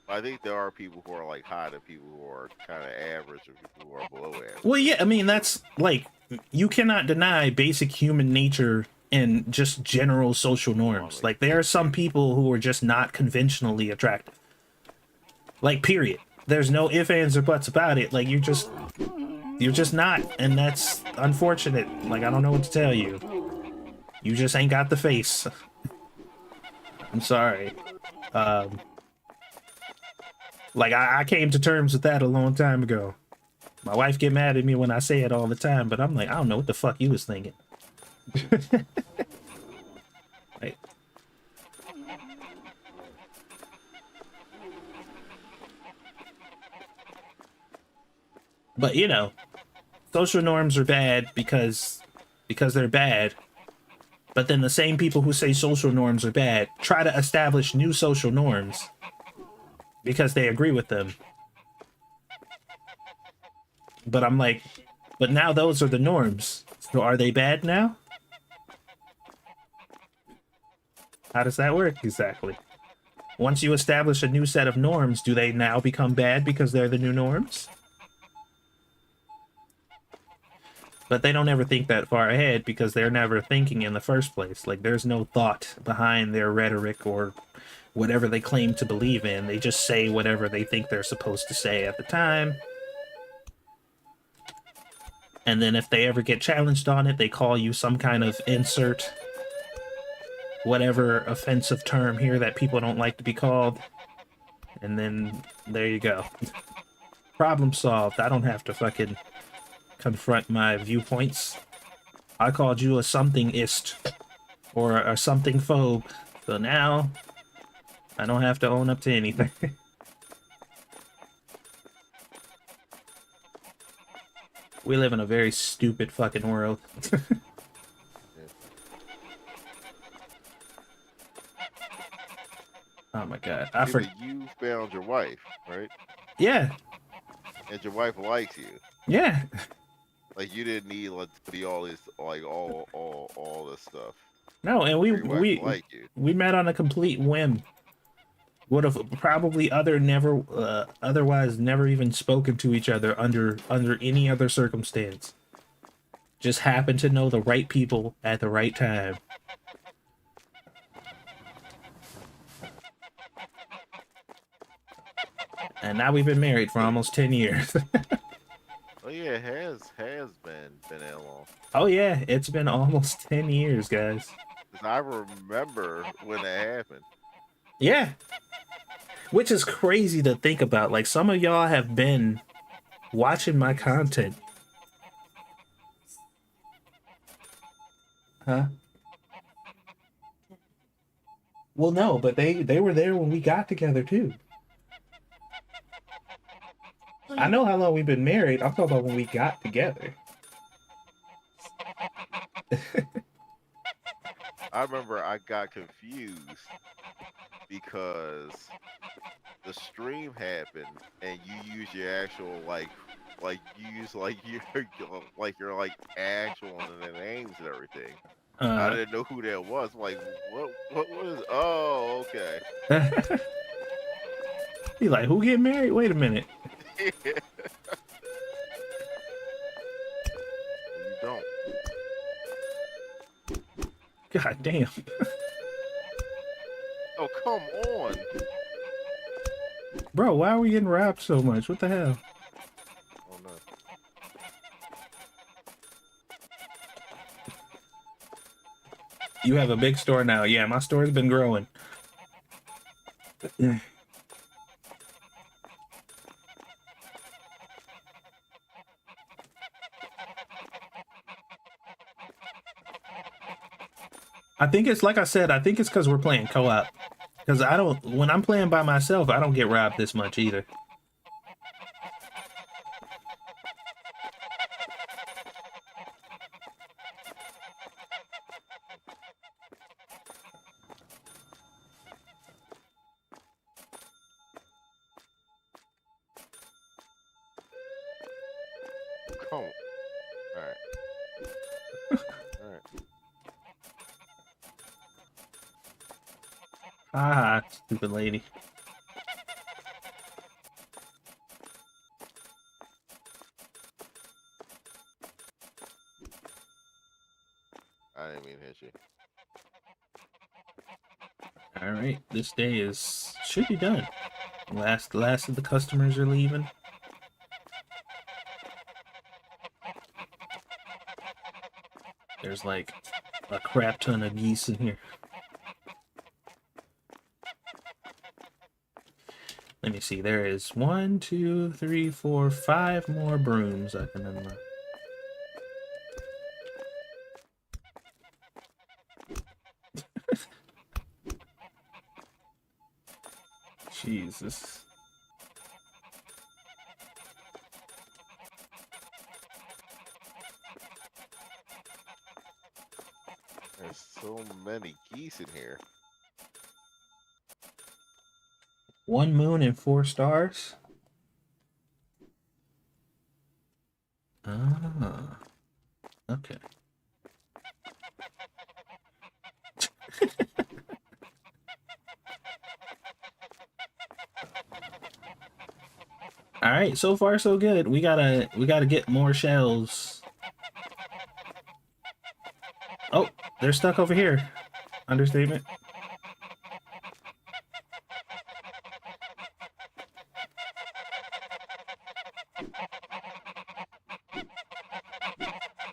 I think there are people who are like high and people who are kind of average or people who are below average. well, yeah, I mean that's like you cannot deny basic human nature and just general social norms. Like there are some people who are just not conventionally attractive. Like period. There's no ifs, ands, or buts about it. Like you're just not, and that's unfortunate. Like I don't know what to tell you. You just ain't got the face. I'm sorry. Like I came to terms with that a long time ago. My wife get mad at me when I say it all the time, but I'm like, I don't know what the fuck you was thinking. Like, but you know, social norms are bad because they're bad. But then the same people who say social norms are bad try to establish new social norms because they agree with them. But I'm like, but now those are the norms. So are they bad now? How does that work exactly? Once you establish a new set of norms, do they now become bad because they're the new norms? But they don't ever think that far ahead because they're never thinking in the first place. Like, there's no thought behind their rhetoric or whatever they claim to believe in. They just say whatever they think they're supposed to say at the time. And then if they ever get challenged on it, they call you some kind of insert whatever offensive term here that people don't like to be called. And then there you go. Problem solved. I don't have to fucking confront my viewpoints. I called you a something-ist or a something phobe. So now I don't have to own up to anything. We live in a very stupid fucking world. Oh my god. I forgot. You found your wife, right? Yeah. And your wife likes you. Yeah. Like you didn't need like to be all this like all this stuff. No, and we met on a complete whim. Would have probably otherwise never even spoken to each other under any other circumstance. Just happened to know the right people at the right time. And now we've been married for almost 10 years. Oh yeah, it has been that long. Oh yeah, it's been almost 10 years, guys. I remember when that happened. Yeah. Which is crazy to think about. Like, some of y'all have been watching my content. Huh? Well, no, but they were there when we got together, too. I know how long we've been married. I'm talking about when we got together. I remember I got confused because the stream happened and you use your actual like you use like your like actual names and everything. I didn't know who that was. I'm like, what was? Oh, okay. He like, who get married? Wait a minute. God damn. Oh, come on. Bro, why are we getting robbed so much? What the hell? Oh no. You have a big store now. Yeah, my store's been growing. I think it's like I said, I think it's because we're playing co-op. Because I don't, when I'm playing by myself, I don't get robbed this much either. Come. All right. All right. Ah, stupid lady. I didn't mean to hit you. All right, this day should be done. Last of the customers are leaving. There's like a crap ton of geese in here. Let me see. There is 1, 2, 3, 4, 5 more brooms I can unlock. Jesus. There's so many geese in here. 1 moon and 4 stars. Ah, okay. All right, so far so good. We gotta get more shells. Oh, they're stuck over here. Understatement.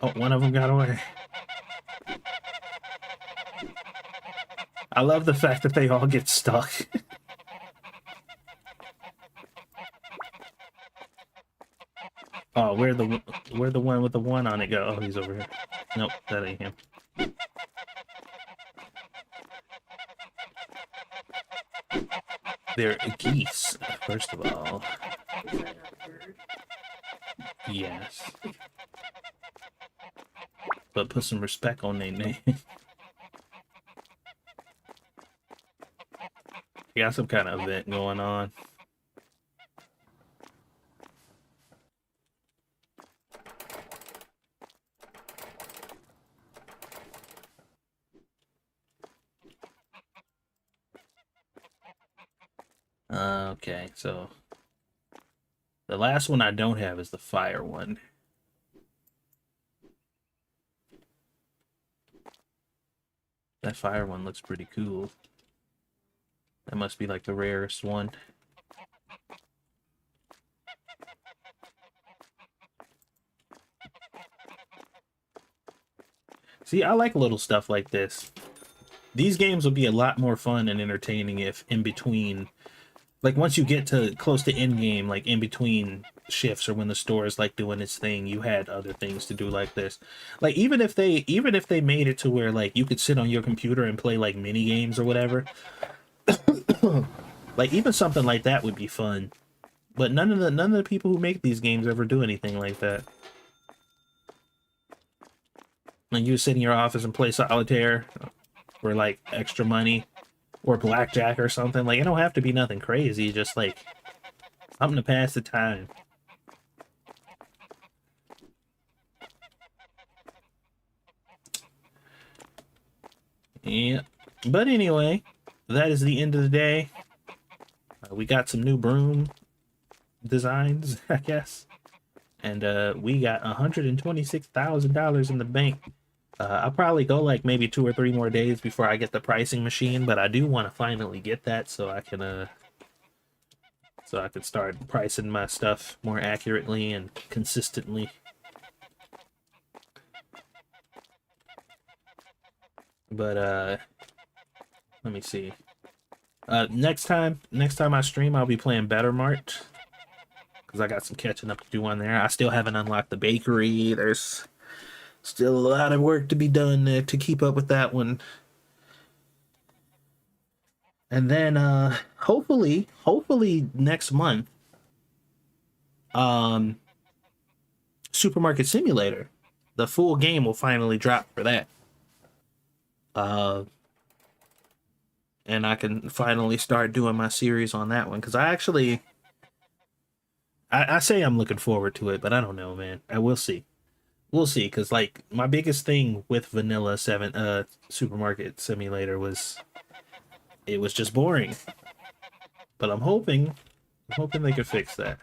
Oh, one of them got away. I love the fact that they all get stuck. Oh, where'd the one with the 1 on it go? Oh, he's over here. Nope, that ain't him. They're geese, first of all. Yes. But put some respect on their name. You got some kind of event going on. Okay, so the last one I don't have is the fire one. That fire one looks pretty cool. That must be like the rarest one. See, I like little stuff like this. These games would be a lot more fun and entertaining if in between, like once you get to close to end game, like in between shifts or when the store is like doing its thing, you had other things to do like this. Like even if they made it to where like you could sit on your computer and play like mini games or whatever. Like even something like that would be fun. But none of the people who make these games ever do anything like that. Like you sit in your office and play solitaire for like extra money or blackjack or something. Like it don't have to be nothing crazy, just like something to pass the time. Yeah. But anyway, that is the end of the day. We got some new broom designs, I guess. And we got $126,000 in the bank. I'll probably go like maybe 2 or 3 more days before I get the pricing machine, but I do want to finally get that so I can start pricing my stuff more accurately and consistently. But let me see. Next time I stream, I'll be playing Better Mart because I got some catching up to do on there. I still haven't unlocked the bakery. There's still a lot of work to be done to keep up with that one. And then hopefully next month, um Supermarket Simulator, the full game will finally drop for that. And I can finally start doing my series on that one because I say I'm looking forward to it, but I don't know, man. I will see. We'll see, because like my biggest thing with Vanilla 7 Supermarket Simulator was it was just boring. But I'm hoping they could fix that.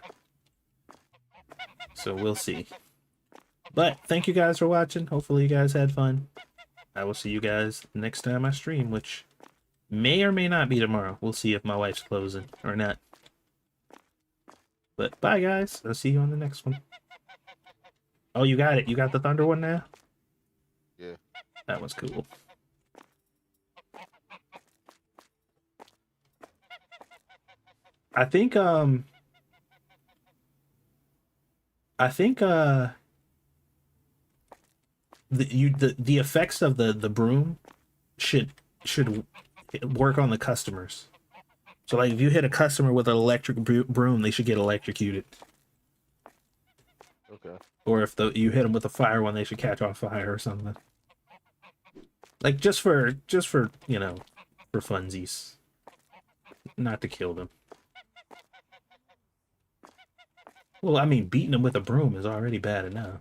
So we'll see. But thank you guys for watching. Hopefully you guys had fun. I will see you guys next time I stream, which may or may not be tomorrow. We'll see if my wife's closing or not. But bye, guys. I'll see you on the next one. Oh, you got it. You got the Thunder one now? Yeah. That was cool. I think the effects of the broom should work on the customers. So like if you hit a customer with an electric broom, they should get electrocuted. Okay. Or if you hit them with a fire one, they should catch on fire or something. Like just for you know, for funsies, not to kill them. Well, I mean, beating them with a broom is already bad enough.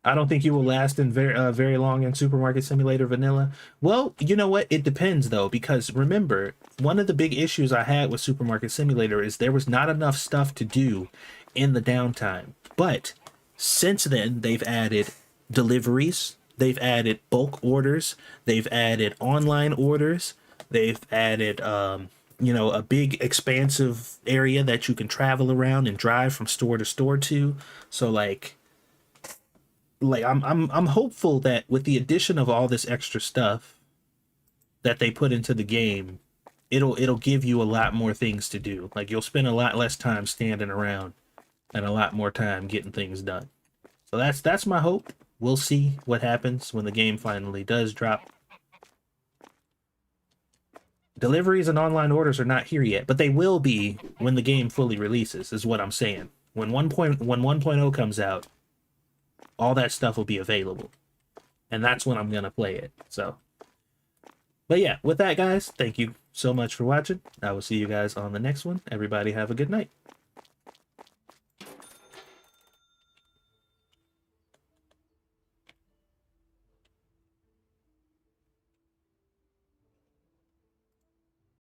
I don't think you will last in very long in Supermarket Simulator Vanilla. Well, you know what? It depends though, because remember, one of the big issues I had with Supermarket Simulator is there was not enough stuff to do in the downtime. But since then, they've added deliveries, they've added bulk orders, they've added online orders, they've added you know, a big expansive area that you can travel around and drive from store to store to. So like I'm hopeful that with the addition of all this extra stuff that they put into the game, it'll give you a lot more things to do. Like you'll spend a lot less time standing around and a lot more time getting things done. So that's my hope. We'll see what happens when the game finally does drop. Deliveries and online orders are not here yet, but they will be when the game fully releases, is what I'm saying. When 1.0 comes out, all that stuff will be available. And that's when I'm going to play it. So, but yeah, with that, guys, thank you so much for watching. I will see you guys on the next one. Everybody have a good night.